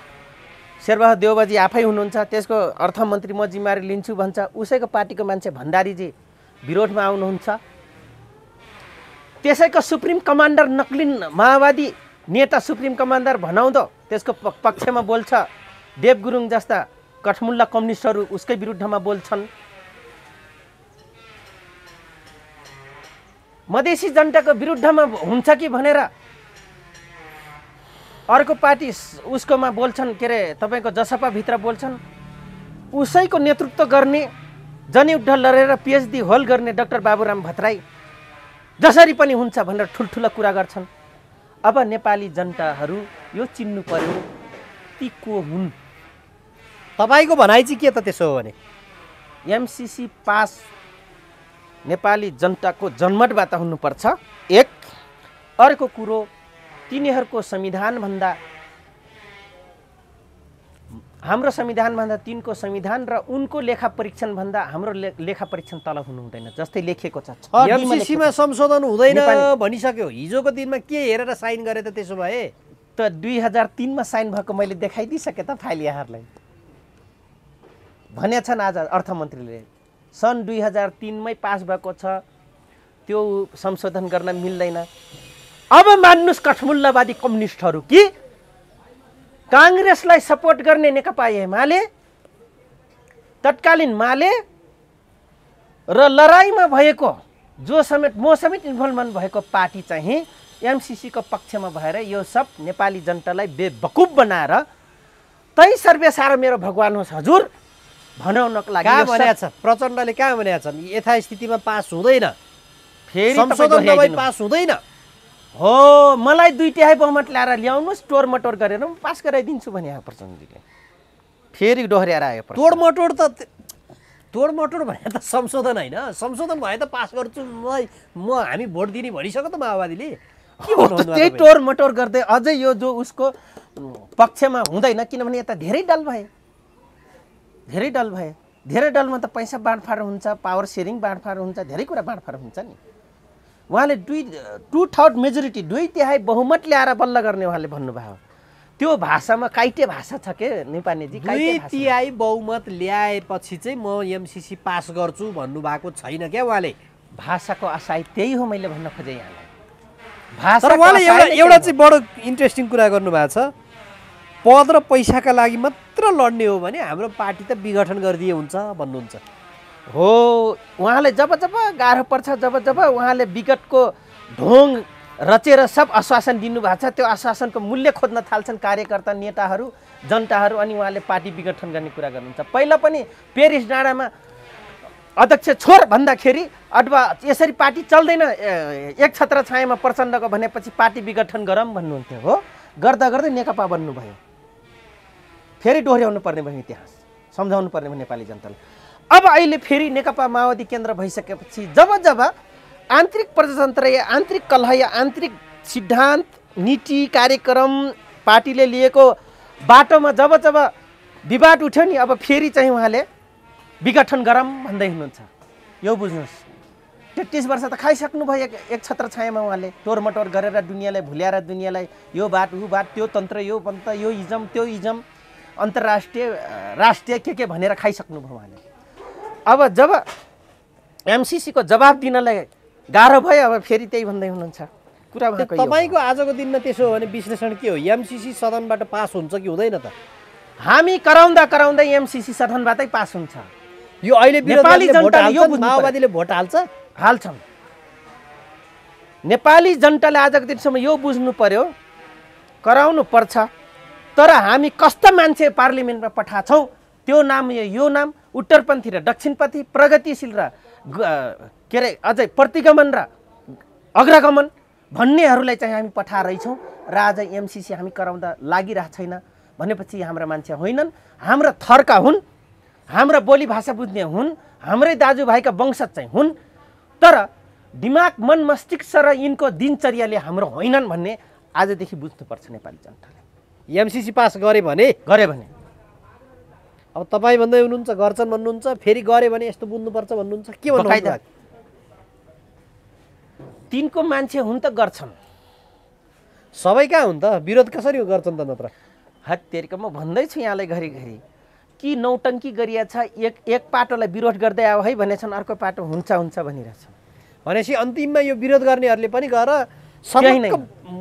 शेरबहादुर देउबाजी आफै हुनुहुन्छ। त्यसको अर्थमन्त्री म जिम्मेवारी लिन्छु भन्छ। उसैको पार्टीको मान्छे भण्डारीजी विरोधमा आउनुहुन्छ। त्यसैको सुप्रिम कमान्डर नक्लिन माओवादी नेता सुप्रिम कमान्डर भनाउँदो त्यसको पक्षमा बोल्छ। देव गुरुङ जस्ता कठमुल्ला कम्युनिस्टहरू उसकै विरुद्धमा बोल्छन्। मधेसी जनताको विरुद्धमा हुन्छ कि भनेर अर्को पार्टी उसकोमा बोल्छन्, के अरे तपाईँको जसपाभित्र बोल्छन्। उसैको नेतृत्व गर्ने, जनयुद्ध लडेर पिएचडी होल्ड गर्ने डाक्टर बाबुराम भट्टराई जसरी पनि हुन्छ भनेर ठुल्ठुला कुरा गर्छन्। अब नेपाली जनताहरू यो चिन्नु पर्यो ती को हुन्। तपाईँको भनाइ चाहिँ के त त्यसो हो भने? एमसीसी पास नेपाली जनताको जनमतबाट हुनुपर्छ एक। अर्को कुरो, तिनीहरूको संविधानभन्दा, हाम्रो संविधानभन्दा तिनको संविधान र उनको लेखा परीक्षण भन्दा हाम्रो लेखा परीक्षण तल हुनु हुँदैन जस्तै लेखेको छ। एमसीसीमा संशोधन हुँदैन भनिसक्यो। हिजोको दिनमा के हेरेर साइन गरे त? त्यसो भए त 2003 मा साइन भएको मैले देखाइदिइसकेँ त फाइल यहाँहरूलाई। भनेछन् आज अर्थमन्त्रीले सन् 2003 मै पास भएको छ, त्यो संशोधन गर्न मिल्दैन। अब मान्नुस् कठमुल्लावादी कम्युनिस्टहरू कि काङ्ग्रेसलाई सपोर्ट गर्ने नेकपा एमाले, तत्कालीन माले र लडाइँमा भएको जो समेत म समेत इन्भल्भमेन्ट भएको पार्टी चाहिँ एमसीसीको पक्षमा भएर यो सब नेपाली जनतालाई बेवकुफ बनाएर तै सर्वे सारो मेरो भगवान होस् हजुर भनाउनको लागि कहाँ भनेको छ? प्रचण्डले कहाँ भनेको छन्? यथास्थितिमा पास हुँदैन, फेरि संशोधन नभई पास हुँदैन। हो, मलाई 2/3 बहुमत ल्याएर ल्याउनुहोस्, टोरमटोर गरेर म पास गराइदिन्छु भने प्रचण्डजीले फेरि दोहोऱ्याएर आयो। तोडमटोड त तोडमटोड भने त संशोधन होइन। संशोधन भए त पास गर्छु म हामी भोट दिने भनिसक्यो त माओवादीले। के भन्नु? त्यही टोरमटोर गर्दै अझै यो जो उसको पक्षमा हुँदैन, किनभने यता धेरै दल भए, धेरै दल भए। धेरै दलमा त पैसा बाँडफाँड हुन्छ, पावर सेयरिङ बाँडफाँड हुन्छ, धेरै कुरा बाँडफाँड हुन्छ नि। उहाँले 2/3 मेजोरिटी 2/3 बहुमत ल्याएर बल्ल गर्ने उहाँले भन्नुभयो। त्यो भाषामा काइटे भाषा छ के नेपालीजी, काइटे भाषा। 2/3 बहुमत ल्याएपछि चाहिँ म एमसीसी पास गर्छु भन्नुभएको छैन क्या उहाँले। भाषाको असाइ त्यही हो मैले भन्न खोजेँ यहाँलाई। तर उहाँले एउटा चाहिँ बडो इन्ट्रेस्टिङ कुरा गर्नुभएको छ, पद र पैसाका लागि मात्र लड्ने हो भने हाम्रो पार्टी त विघटन गरिदिए हुन्छ भन्नुहुन्छ। हो, उहाँले जब जब गाह्रो पर्छ, जब जब उहाँले विगतको ढोङ रचेर सब आश्वासन दिनुभएको छ, त्यो आश्वासनको मूल्य खोज्न थाल्छन् कार्यकर्ता, नेताहरू, जनताहरू, अनि उहाँले पार्टी विघटन गर्ने कुरा गर्नुहुन्छ। पहिला पनि पेरिस डाँडामा अध्यक्ष छोर भन्दाखेरि अथवा यसरी पार्टी चल्दैन एक छत्र छायामा प्रचण्डको भनेपछि पार्टी विघटन गरौँ भन्नुहुन्थ्यो। हो, गर्दा गर्दै नेकपा बन्नुभयो। फेरि दोहोऱ्याउनु पर्ने भयो इतिहास, सम्झाउनु पर्ने भयो नेपाली जनतालाई। अब अहिले फेरि नेकपा माओवादी केन्द्र भइसकेपछि जब जब आन्तरिक प्रजातन्त्र या आन्तरिक कलह या आन्तरिक सिद्धान्त, नीति, कार्यक्रम पार्टीले लिएको बाटोमा जब जब विवाद उठ्यो नि, अब फेरि चाहिँ उहाँले विघटन गरौँ भन्दै हुनुहुन्छ। यो बुझ्नुहोस्, 33 वर्ष त खाइसक्नु भयो एक छत्र छायामा। उहाँले टोरमटोर गरेर दुनियाँलाई भुल्याएर दुनियाँलाई यो बात ऊ बात, त्यो तन्त्र यो पन्त्र, यो इजम त्यो इजम, अन्तर्राष्ट्रिय राष्ट्रिय के भनेर खाइसक्नु भयो उहाँले। अब जब एमसीसीको जवाब दिनलाई गाह्रो भयो, अब फेरि त्यही भन्दै हुनुहुन्छ। कुरा भएको तपाईँको आजको दिनमा त्यसो हो भने विश्लेषण के हो? एमसीसी सदनबाट पास हुन्छ कि हुँदैन त? हामी कराउँदा कराउँदै एमसीसी सदनबाटै पास हुन्छ। यो अहिले नेपाली जनताले यो बुझ्नु पर्यो। माओवादीले भोट हाल्छन्। नेपाली जनताले आजको दिनसम्म यो बुझ्नु पर्यो, कराउनु पर्छ, तर हामी कस्ता मान्छे पार्लिमेन्टमा पठाछौँ, त्यो नाम यो नाम उत्तरपन्थी र दक्षिणपन्थी, प्रगतिशील र के अरे अझै प्रतिगमन र अग्रगमन भन्नेहरूलाई चाहिँ हामी पठाएछौँ र आज एमसीसी हामी कराउँदा लागिरहेको छैन भनेपछि हाम्रा मान्छे होइनन्, हाम्रा थरका हुन्, हाम्रा बोली भाषा बुझ्ने हुन्, हाम्रै दाजुभाइका वंशज चाहिँ हुन्, तर दिमाग, मन, मस्तिष्क र यिनको दिनचर्याले हाम्रो होइनन् भन्ने आजदेखि बुझ्नुपर्छ नेपाली जनताले। एमसीसी पास गरे भने अब तपाईँ भन्दै हुनुहुन्छ गर्छन् भन्नुहुन्छ, फेरि गरे भने यस्तो बुझ्नुपर्छ भन्नुहुन्छ, के भन्नुहुन्छ? तिनको मान्छे हुन् त गर्छन्, सबै कहाँ हुन् त? विरोध कसरी गर्छन् त? नत्र हत्तेरीको म भन्दैछु यहाँलाई घरिघरि कि नौटङ्की गरिएछ। एक पाटोलाई विरोध गर्दै आयो है भनेछन्, अर्को पाटो हुन्छ भनिरहेछन्। भनेपछि अन्तिममा यो विरोध गर्नेहरूले पनि गएर सबैको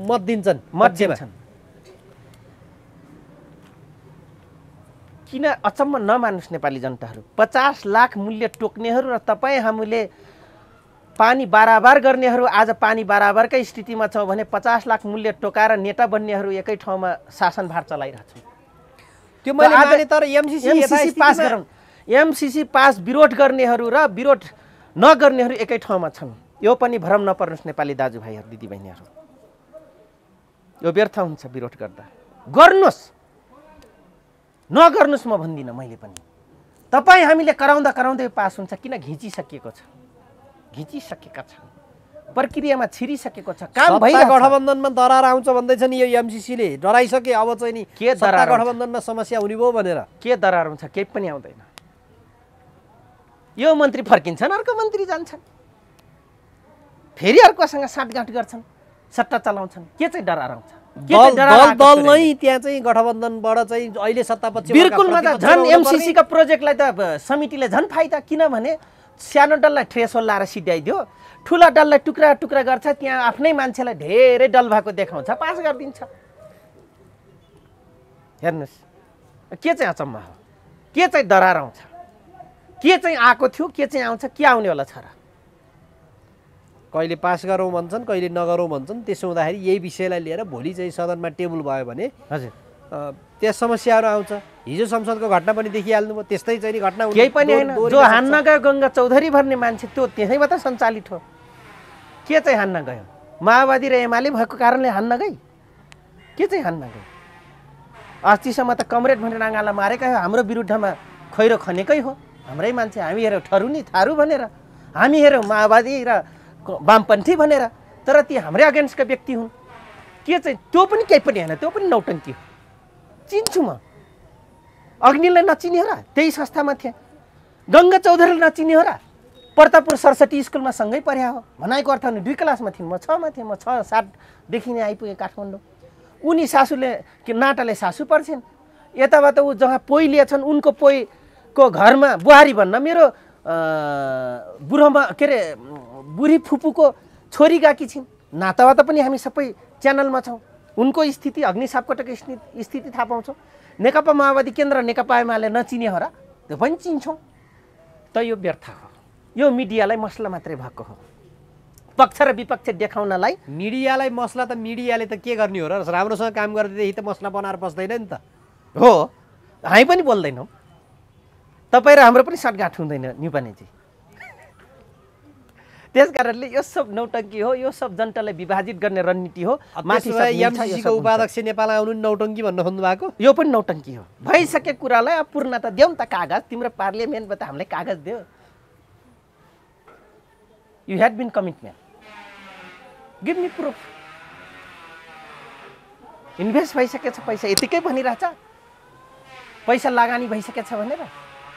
मत दिन्छन्। किन अचम्म नमान्नुहोस् नेपाली जनताहरू, 50 लाख मूल्य टोक्नेहरू र तपाईँ हामीले पानी बाराबार गर्नेहरू आज पानी बाराबारकै स्थितिमा छौँ भने 50 लाख मूल्य टोकाएर नेता बन्नेहरू एकै ठाउँमा शासनभार चलाइरहेछौँ। त्यो मैले माने, तर एमसीसी पास गरौँ, एमसीसी पास विरोध गर्नेहरू र विरोध नगर्नेहरू एकै ठाउँमा छन्। यो पनि भ्रम नपर्नुहोस् नेपाली दाजुभाइहरू, दिदीबहिनीहरू, यो व्यर्थ हुन्छ। विरोध गर्दा गर्नुहोस्, नगर्नुहोस् म भन्दिनँ मैले पनि। तपाईँ हामीले कराउँदा कराउँदै पास हुन्छ, किन घिचिसकेको छ, घिचिसकेका छन्, प्रक्रियामा छिरिसकेको छ, काम भइरहेको छ। गठबन्धनमा दरार आउँछ भन्दैछन् यो एमसीसीले, डराइसके। अब चाहिँ नि के दरार, गठबन्धनमा समस्या हुने भयो भनेर के दरार हुन्छ? केही पनि आउँदैन। यो मन्त्री फर्किन्छन्, अर्को मन्त्री जान्छन्, फेरि अर्कोसँग साँठगाँठ गर्छन्, सट्टा चलाउँछन्, के चाहिँ दरार आउँछ? दल नै त्यहाँ चाहिँ गठबन्धनबाट चाहिँ अहिले सत्तापक्ष बिल्कुल मजा। झन् एमसीसीका प्रोजेक्टलाई त समितिले झन् फाइदा, किनभने सानो दललाई थ्रेसोल्ड लाएर सिध्याइदियो, ठुला दललाई टुक्रा टुक्रा गर्छ, त्यहाँ आफ्नै मान्छेलाई धेरै दल भएको देखाउँछ, पास गरिदिन्छ। हेर्नुहोस् के चाहिँ अचम्म हो, के चाहिँ दरार आउँछ, के चाहिँ आएको थियो, के चाहिँ आउँछ, के आउने होला छ र? कहिले पास गरौँ भन्छन्, कहिले नगरौँ भन्छन्। त्यसो हुँदाखेरि यही विषयलाई लिएर भोलि चाहिँ सदनमा टेबल भयो भने हजुर त्यस समस्याहरू आउँछ। हिजो संसदको घटना पनि देखिहाल्नु भयो, त्यस्तै चाहिँ नि घटना केही पनि होइन। जो हान्न गयो गङ्गा चौधरी भन्ने मान्छे, त्यो त्यसैबाट सञ्चालित हो। के चाहिँ हान्न गयो? माओवादी र एमाले भएको कारणले हान्न गई? के चाहिँ हान्न गयो? अस्तिसम्म त कमरेड भनेर नाङ्गाला मारेकै हो, हाम्रो विरुद्धमा खैरो खनेकै हो, हाम्रै मान्छे। हामी हेरौँ ठरुनी थारू भनेर, हामी हेरौँ माओवादी र वामपन्थी भनेर, तर ती हाम्रै अगेन्स्टका व्यक्ति हुन्। के चाहिँ त्यो पनि केही पनि होइन, त्यो पनि नौटङ्की हो। चिन्छु म, अग्निलाई नचिने हो र? त्यही संस्थामा थिए। गङ्गा चौधरीलाई नचिने हो र? प्रतापपुर सरस्वती स्कुलमा सँगै पढ्या हो भनाइको अर्थ भने 2 क्लासमा थिइन्, म 6मा थिएँ, म 6-7देखि नै आइपुगेँ काठमाडौँ। उनी सासूले कि नाटाले सासू पर्छन्, यताबाट ऊ जहाँ पोइ लिएछन् उनको पोइको घरमा बुहारी भन्न मेरो बुढोमा के अरे बुढी फुपूको छोरी गएकी छिन्। नाताबाट पनि हामी सबै च्यानलमा छौँ। उनको स्थिति अग्नि सापकोटाको स्थिति थाहा पाउँछौँ। नेकपा माओवादी केन्द्र नेकपा एमाले नचिने हो र, त्यो पनि चिन्छौँ। त यो व्यर्थ हो, यो मिडियालाई मसला मात्रै भएको हो, पक्ष र विपक्ष देखाउनलाई। मिडियालाई मसला त मिडियाले त के गर्ने हो र, राम्रोसँग काम गर्दैदेखि त मसला बनाएर बस्दैन नि त। हो, हामी पनि बोल्दैनौँ, तपाईँ र हाम्रो पनि साँठगाँठ हुँदैन न्युपानेजी। त्यस कारणले यो सब नौटङ्की हो, यो सब जनतालाई विभाजित गर्ने रणनीति हो। एमसीसीको उपाध्यक्ष नेपाल आउनु नौटङ्की भन्न खोज्नु भएको, यो पनि नौटङ्की हो। भइसकेको कुरालाई अब पूर्णता देऊ त, कागज तिम्रो पार्लियामेन्टबाट हामीलाई कागज देऊ। You had been commitment, give me proof. Invest भइसकेछ पैसा, यतिकै भनिरहेछ पैसा लगानी भइसकेछ भनेर।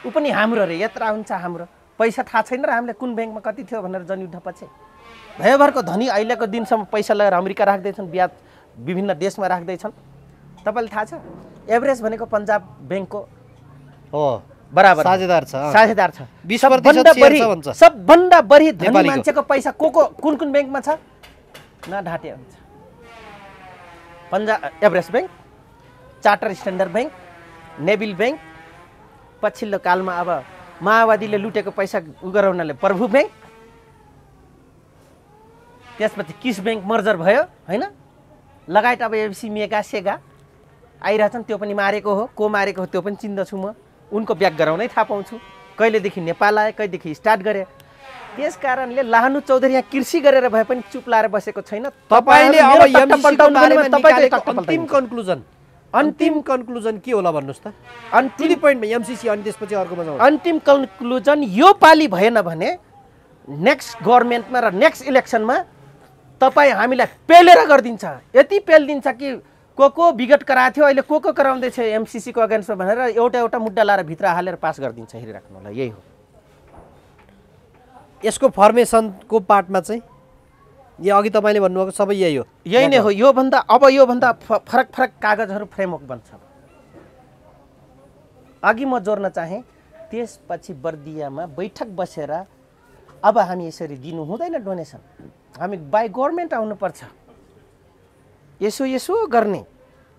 ऊ पनि हाम्रो रे, यत्रा हुन्छ हाम्रो पैसा थाहा छैन र हामीले कुन ब्याङ्कमा कति थियो भनेर जनयुद्ध पछि भयभरको धनी अहिलेको दिनसम्म पैसा लगाएर अमेरिका राख्दैछन्, ब्याज विभिन्न देशमा राख्दैछन्। तपाईँलाई थाहा छ एभरेज भनेको पन्जाब ब्याङ्कको हो बराबर साझेदार छ, साझेदार छ। 20% सबभन्दा बढी धनी मान्छेको पैसा कुन कुन ब्याङ्कमा छ न ढाँटे हुन्छ। Punjab Everest bank, charter standard bank, Nabil bank, पछिल्लो कालमा अब माओवादीले लुटेको पैसा गराउनले प्रभु ब्याङ्क, त्यसपछि किस ब्याङ्क मर्जर भयो होइन, लगायत अब एफसी मेगा सेगा आइरहेछन्। त्यो पनि मारेको हो, को मारेको हो त्यो पनि चिन्दछु म। उनको ब्याक गराउनै थाहा पाउँछु, कहिलेदेखि नेपाल आए, कहिलेदेखि स्टार्ट गरे। त्यस कारणले लाहनु चौधरी यहाँ कृषि गरेर भए पनि चुप लाएर बसेको छैन। तपाईँले अब एमसीसीको बारेमा निकालेको अन्तिम कन्क्लुजन के होला भन्नुहोस् त। अन्तिम पोइन्टमा एमसीसी अनि त्यसपछि अर्कोमा जाउँ। अन्तिम कन्क्लुजन यो पालि भएन भने नेक्स्ट गभर्मेन्टमा र नेक्स्ट इलेक्सनमा तपाईँ हामीलाई पेलेर गरिदिन्छ। यति पेलिदिन्छ कि को विगत कराएको थियो अहिले को कराउँदैछ एमसीसीको अगेन्स्टमा भनेर एउटा एउटा मुद्दा लाएर भित्र हालेर पास गरिदिन्छ। हेरिराख्नु होला, यही हो यसको फर्मेसनको पार्टमा चाहिँ। यो अघि तपाईँले भन्नुभएको सबै यही हो, यही नै हो। योभन्दा फरक फरक कागजहरू फ्रेमवर्क बन्छ। अघि म जोड्न चाहेँ, त्यसपछि बर्दियामा बैठक बसेर अब हामी यसरी दिनु हुँदैन डोनेसन, हामी बाई गभर्मेन्ट आउनुपर्छ, यसो गर्ने,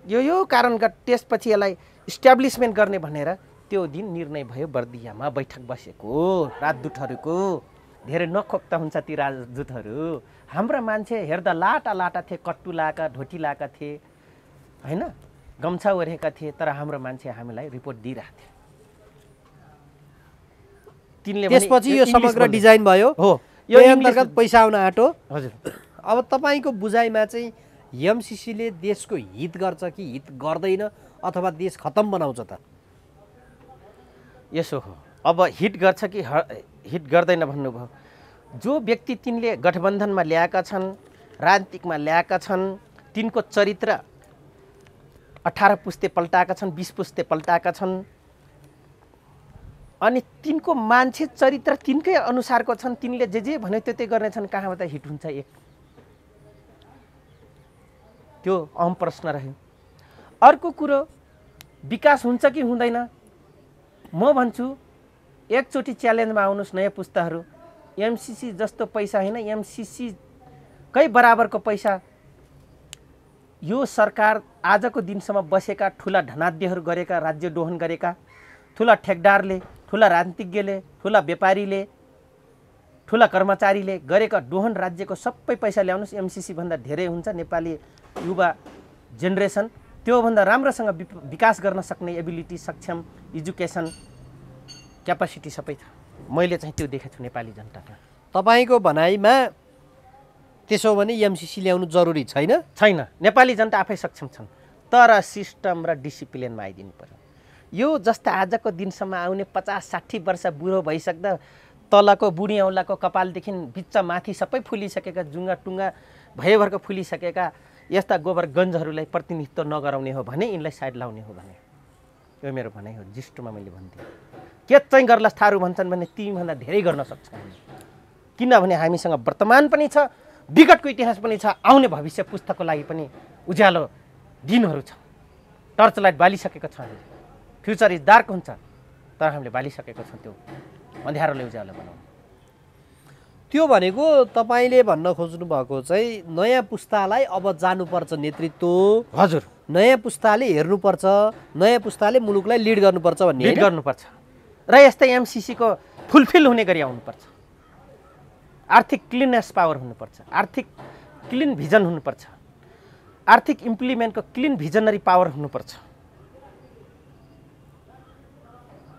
यो कारण त्यसपछि यसलाई इस्ट्याब्लिसमेन्ट गर्ने भनेर त्यो दिन निर्णय भयो। बर्दियामा बैठक बसेको राजदूतहरूको, धेरै नखोक्ता हुन्छ ती राजदूतहरू। हाम्रा मान्छे हेर्दा लाटा थिए, कट्टु लाएका ढोटी लाएका थिए होइन, गम्छा ओढेका थिए, तर हाम्रो मान्छे हामीलाई रिपोर्ट दिइरहेको थियो। तिनले त्यसपछि यो समग्र डिजाइन भयो हो, यो अन्तर्गत पैसा आउन आँटो। हजुर, अब तपाईँको बुझाइमा चाहिँ एमसीसीले देशको हित गर्छ कि हित गर्दैन, अथवा देश खतम बनाउँछ त? यसो हो, अब हिट गर्छ कि हिट गर्दैन भन्नुभयो। जो व्यक्ति तिनले गठबन्धनमा ल्याएका छन्, राजनीतिकमा ल्याएका छन्, तिनको चरित्र 18 पुस्ते पल्टाएका छन्, 20 पुस्ते पल्टाएका छन्, अनि तिनको मान्छे चरित्र तिनकै अनुसारको छन्, तिनले जे भन्यो त्यो गर्नेछन्, कहाँबाट हिट हुन्छ? एक त्यो अहम प्रश्न रह्यो। अर्को कुरो, विकास हुन्छ कि हुँदैन? म भन्छु एकचोटि च्यालेन्जमा आउनुहोस् नयाँ पुस्ताहरू, एमसीसी जस्तो पैसा होइन, एमसीसीकै बराबरको पैसा यो सरकार आजको दिनसम्म बसेका ठुला धनाढ्यहरू गरेका, राज्य दोहन गरेका ठुला ठेकदारले, ठुला राजनीतिज्ञले, ठुला व्यापारीले, ठुला कर्मचारीले गरेका दोहन राज्यको सबै पैसा ल्याउनुहोस्, एमसीसी भन्दा धेरै हुन्छ। नेपाली युवा जेनेरेसन त्योभन्दा राम्रोसँग विकास गर्न सक्ने एबिलिटी, सक्षम, एजुकेसन, क्यापासिटी सबै छ। मैले चाहिँ त्यो देखेको छु नेपाली जनतामा। तपाईँको भनाइमा त्यसो भने एमसीसी ल्याउनु जरुरी छैन? छैन, नेपाली जनता आफै सक्षम छन्, तर सिस्टम र डिसिप्लिनमा आइदिनु पर्यो। यो जस्ता आजको दिनसम्म आउने 50-60 वर्ष बुढो भइसक्दा तलको बुढी औँलाको कपालदेखि बिच्चा माथि सबै फुलिसकेका, जुङ्गा टुङ्गा भयभरको फुलिसकेका यस्ता गोबर गन्जहरूलाई प्रतिनिधित्व नगराउने हो भने, यिनलाई साइड लाउने हो भने यो मेरो भनाइ हो, जिस्टोमा मैले भनिदिएँ। के चाहिँ गर्लास् थारू भन्छन् भने तिमीभन्दा धेरै गर्न सक्छ हामी, किनभने हामीसँग वर्तमान पनि छ, विगतको इतिहास पनि छ, आउने भविष्य पुस्ताको लागि पनि उज्यालो दिनहरू छ। टर्च लाइट बालिसकेको छ हामीले, फ्युचर इज डार्क हुन्छ, तर हामीले बालिसकेको छौँ त्यो अँध्यारोले उज्यालो बनाउनु। त्यो भनेको तपाईँले भन्न खोज्नु भएको चाहिँ नयाँ पुस्तालाई अब जानुपर्छ नेतृत्व, हजुर, नयाँ पुस्ताले हेर्नुपर्छ, नयाँ पुस्ताले मुलुकलाई लिड गर्नुपर्छ भन्ने लिड गर्नुपर्छ र यस्तै एमसिसीको फुलफिल हुने गरी आउनुपर्छ। आर्थिक क्लिननेस पावर हुनुपर्छ, आर्थिक क्लिन भिजन हुनुपर्छ, आर्थिक इम्प्लिमेन्टको क्लिन भिजनरी पावर हुनुपर्छ।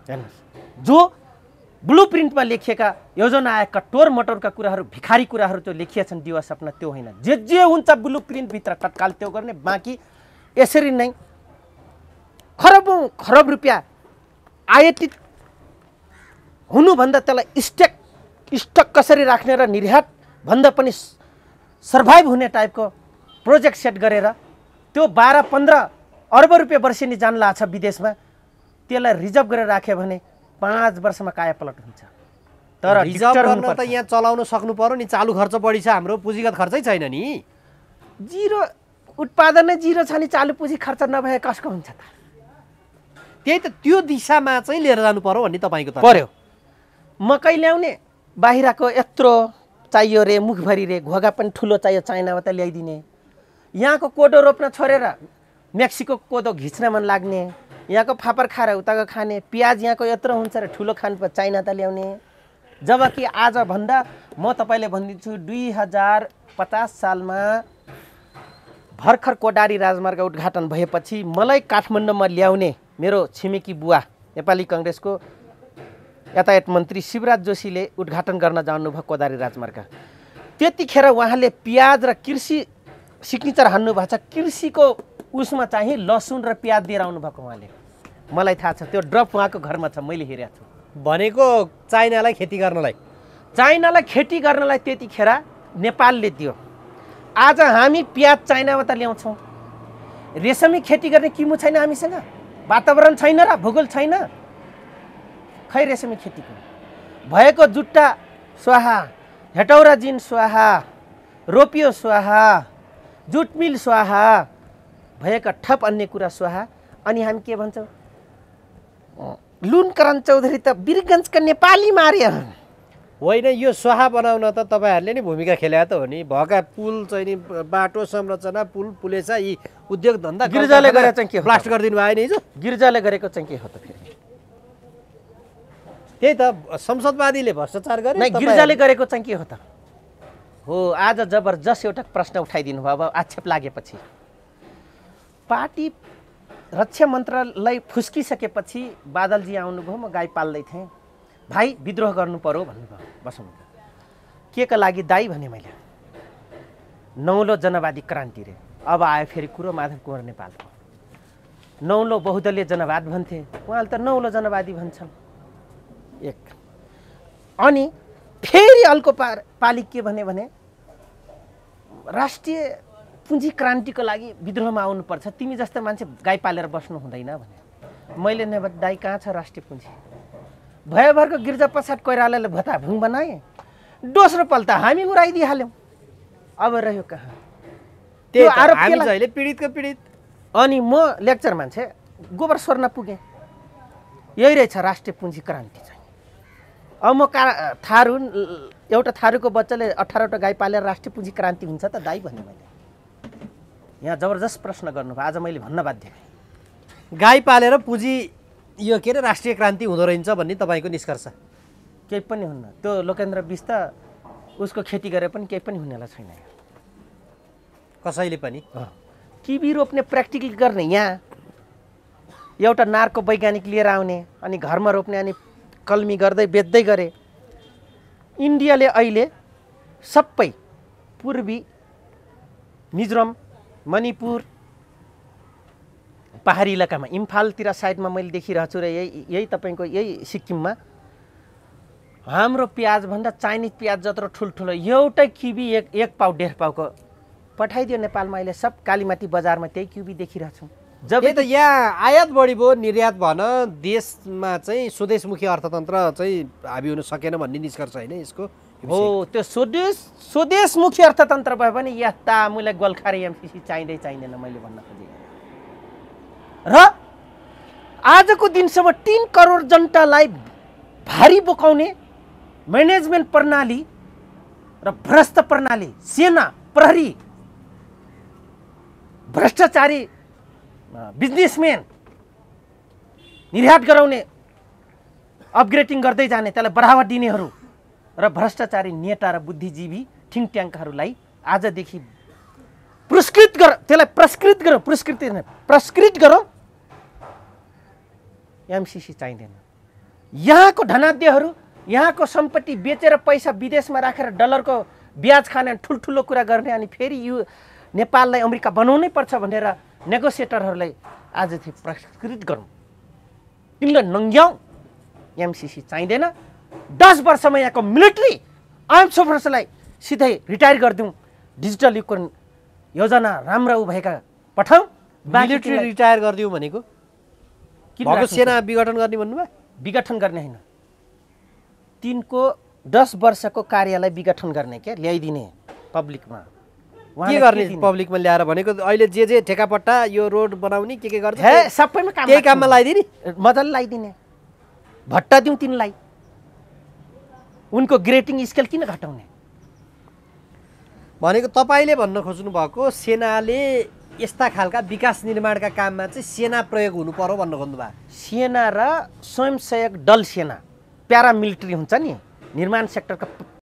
हेर्नुहोस्, जो ब्लू प्रिन्टमा लेखिएका योजना आएका टोर मटोरका कुराहरू, भिखारी कुराहरू त्यो लेखिएका छन् दिवा सपना, त्यो होइन। जे हुन्छ ब्लू प्रिन्टभित्र तत्काल त्यो गर्ने, बाँकी यसरी नै खरबौँ खरब रुपियाँ आयातित हुनुभन्दा त्यसलाई स्टक कसरी राख्ने र निर्यात भन्दा पनि सर्भाइभ हुने टाइपको प्रोजेक्ट सेट गरेर त्यो 12-15 अर्ब रुपियाँ वर्षेनी जान लाग्छ विदेशमा, त्यसलाई रिजर्भ गरेर राख्यो भने 5 वर्षमा कायापलट हुन्छ। तर रिजर्भ गर्न त यहाँ चलाउन सक्नु पर्यो नि, चालु खर्च बढी छ, हाम्रो पुँजीगत खर्चै छैन नि। जिरो उत्पादन नै जिरो छ नि, चालु पुँजी खर्च नभए कसको हुन्छ त? त्यही त, त्यो दिशामा चाहिँ लिएर जानु पर्यो भन्ने तपाईँको त पर्यो। मकै ल्याउने बाहिरको यत्रो चाहियो रे, मुखभरि रे, घोगा पनि ठुलो चाहियो, चाइनाबाट ल्याइदिने। यहाँको कोदो रोप्न छोडेर मेक्सिको कोदो घिच्न मन लाग्ने, यहाँको फापर खाएर उताको खाने, प्याज यहाँको यत्रो हुन्छ र ठुलो खानु पर्छ, चाइना त ल्याउने। जबकि आजभन्दा म तपाईँले भनिदिन्छु 2050 सालमा भर्खर कोडारी राजमार्ग उद्घाटन भएपछि मलाई काठमाडौँमा ल्याउने मेरो छिमेकी बुवा नेपाली कङ्ग्रेसको यातायात मन्त्री शिवराज जोशीले उद्घाटन गर्न जानुभयो कोदारी राजमार्ग। त्यतिखेर उहाँले प्याज र कृषि सिग्नेचर हान्नु भएको छ, कृषिको उसमा चाहिँ लसुन र प्याज दिएर आउनुभएको उहाँले। मलाई थाहा छ त्यो ड्रप उहाँको घरमा छ, मैले हेरेको छु। भनेको चाइनालाई खेती खेती गर्नलाई त्यतिखेर नेपालले दियो। आज हामी प्याज चाइनाबाट ल्याउँछौँ। रेशमी खेती गर्ने किमु छैन हामीसँग, वातावरण छैन र भूगोल छैन। खै रेशमी खेतीको भएको जुट्टा स्वाहा, हेटौरा जिन स्वाहा, रोपियो स्वाहा, जुट मिल स्वाहा, भएका ठप अन्य कुरा स्वाहा। अनि हामी के भन्छौँ? लुनकरण चौधरी त वीरगन्जका नेपाली मार्या होइन। यो स्वाहा बनाउन त तपाईँहरूले नै भूमिका खेले त हो नि। भएका पुल चाहिँ नि, बाटो संरचना, पुलेसा, यी उद्योग धन्दा गिरिजाले गरेर चाहिँ के हो? ब्लास्ट गरिदिनु भयो नि हिजो। गिरिजाले गरेको चाहिँ के हो त फेरि? त्यही त, संसदवादीले भ्रष्टाचार गरे। गिरिजाले गरेको चाहिँ के हो त? हो, आज जबरजस्त एउटा प्रश्न उठाइदिनु भयो। अब आक्षेप लागेपछि पार्टी रक्षा मन्त्रालय फुस्किसकेपछि बादलजी आउनुभयो, म गाई पाल्दै थिएँ, भाइ विद्रोह गर्नु पर्यो भन्नुभयो। बसौँ के का लागि दाई भने मैले, नौलो जनवादी क्रान्ति रे। अब आयो फेरि कुरो माधव कुँवर नेपालको। नौलो बहुदलीय जनवाद भन्थे, उहाँले त नौलो जनवादी भन्छन्। एक अनि फेरि अर्को पाली के भने राष्ट्रिय पुँजी क्रान्तिको लागि विद्रोहमा आउनुपर्छ, तिमी जस्तो मान्छे गाई पालेर बस्नु हुँदैन भने। मैले नै दाई कहाँ छ राष्ट्रिय पुँजी? भयभरको गिर्जा प्रसाद कोइरालाले भताभुङ बनाए, दोस्रो पल्ट हामी उडाइदिइहाल्यौँ। अब रह्यो कहाँ? त्यो आरोप अहिले पीडितको पीडित। अनि म लेक्चर मान्छे गोबर सोर्न पुगेँ। यही रहेछ राष्ट्रिय पुँजी क्रान्ति चाहिँ। अब म थारू, एउटा थारूको बच्चाले 18वटा गाई पालेर राष्ट्रिय पुँजी क्रान्ति हुन्छ त दाई भने मैले। यहाँ जबरजस्त प्रश्न गर्नुभयो, आज मैले भन्न बाध्य भएँ। गाई पालेर पुँजी यो के अरे राष्ट्रिय क्रान्ति हुँदो रहेछ भन्ने तपाईँको निष्कर्ष? केही पनि हुन्न। त्यो लोकेन्द्र बिस त उसको खेती गरे पनि केही पनि हुनेला छैन। कसैले पनि किबी रोप्ने प्र्याक्टिकल गर्ने, यहाँ एउटा नारको वैज्ञानिक लिएर आउने, अनि घरमा रोप्ने, अनि कलमी गर्दै बेच्दै गरे। इन्डियाले अहिले सबै पूर्वी मिजोरम, मणिपुर, पहाडी इलाकामा, इम्फालतिर साइडमा मैले देखिरहेको छु र यही तपाईँको यही सिक्किममा हाम्रो प्याजभन्दा चाइनिज प्याज जत्रो ठुल्ठुलो एउटै किबी एक पाउ 1.5 पाउको पठाइदियो नेपालमा। अहिले सब कालीमाटी बजारमा त्यही किबी देखिरहेको छौँ। जब त्यही त यहाँ आयात बढी भयो निर्यात भन देशमा चाहिँ स्वदेशमुखी अर्थतन्त्र चाहिँ हाबी हुन सकेन भन्ने निष्कर्ष होइन यसको हो त्यो स्वदेशमुखी अर्थतन्त्र भयो भने यस्ता आमुलाई गोर्खा र एमसिसी चाहिँदैन मैले भन्न खोजेँ र आजको दिनसम्म 3 करोड जनतालाई भारी बोकाउने म्यानेजमेन्ट प्रणाली र भ्रष्ट प्रणाली सेना प्रहरी भ्रष्टाचारी बिजनेसम्यान निर्यात गराउने अपग्रेडिङ गर्दै जाने त्यसलाई बढावा दिनेहरू र भ्रष्टाचारी नेता र बुद्धिजीवी थिङ्क ट्याङ्कहरूलाई आजदेखि पुरस्कृत गरौँ एमसिसी चाहिँदैन। यहाँको धनाढ्यहरू यहाँको सम्पत्ति बेचेर पैसा विदेशमा राखेर डलरको ब्याज खाने ठुल्ठुलो कुरा गर्ने अनि फेरि यो नेपाललाई अमेरिका बनाउनै पर्छ भनेर नेगोसिएटरहरूलाई आजदेखि पुरस्कृत गरौँ, तिमीलाई नङ्ग्याउँ। एमसिसी चाहिँदैन। 10 वर्षमा यहाँको मिलिट्री आर्म फोर्सलाई सिधै रिटायर गरिदिउँ। डिजिटल युगको योजना राम्रा भएका पठाउँ। मिलिट्री रिटायर गरिदिउँ भनेको भएको सेना विघटन गर्ने भन्नुभयो? विघटन गर्ने होइन, तिनको 10 वर्षको कार्यलाई विघटन गर्ने क्या, ल्याइदिने पब्लिकमा। के गर्ने पब्लिकमा ल्याएर भनेको अहिले जे ठेकापट्टा यो रोड बनाउने के गर्छ सबैमा काम, केही काममा लगाइदिने, मजाले लगाइदिने, भट्टा दिउँ तिनलाई। उनको ग्रेटिङ स्केल किन घटाउने भनेको तपाईँले भन्न खोज्नु भएको सेनाले यस्ता खालका विकास निर्माणका काममा चाहिँ सेना प्रयोग हुनु पर्यो भन्न खोज्नु भएको? सेना र स्वयंसेवक दल सेना प्यारामिलिट्री हुन्छ नि, निर्माण सेक्टरका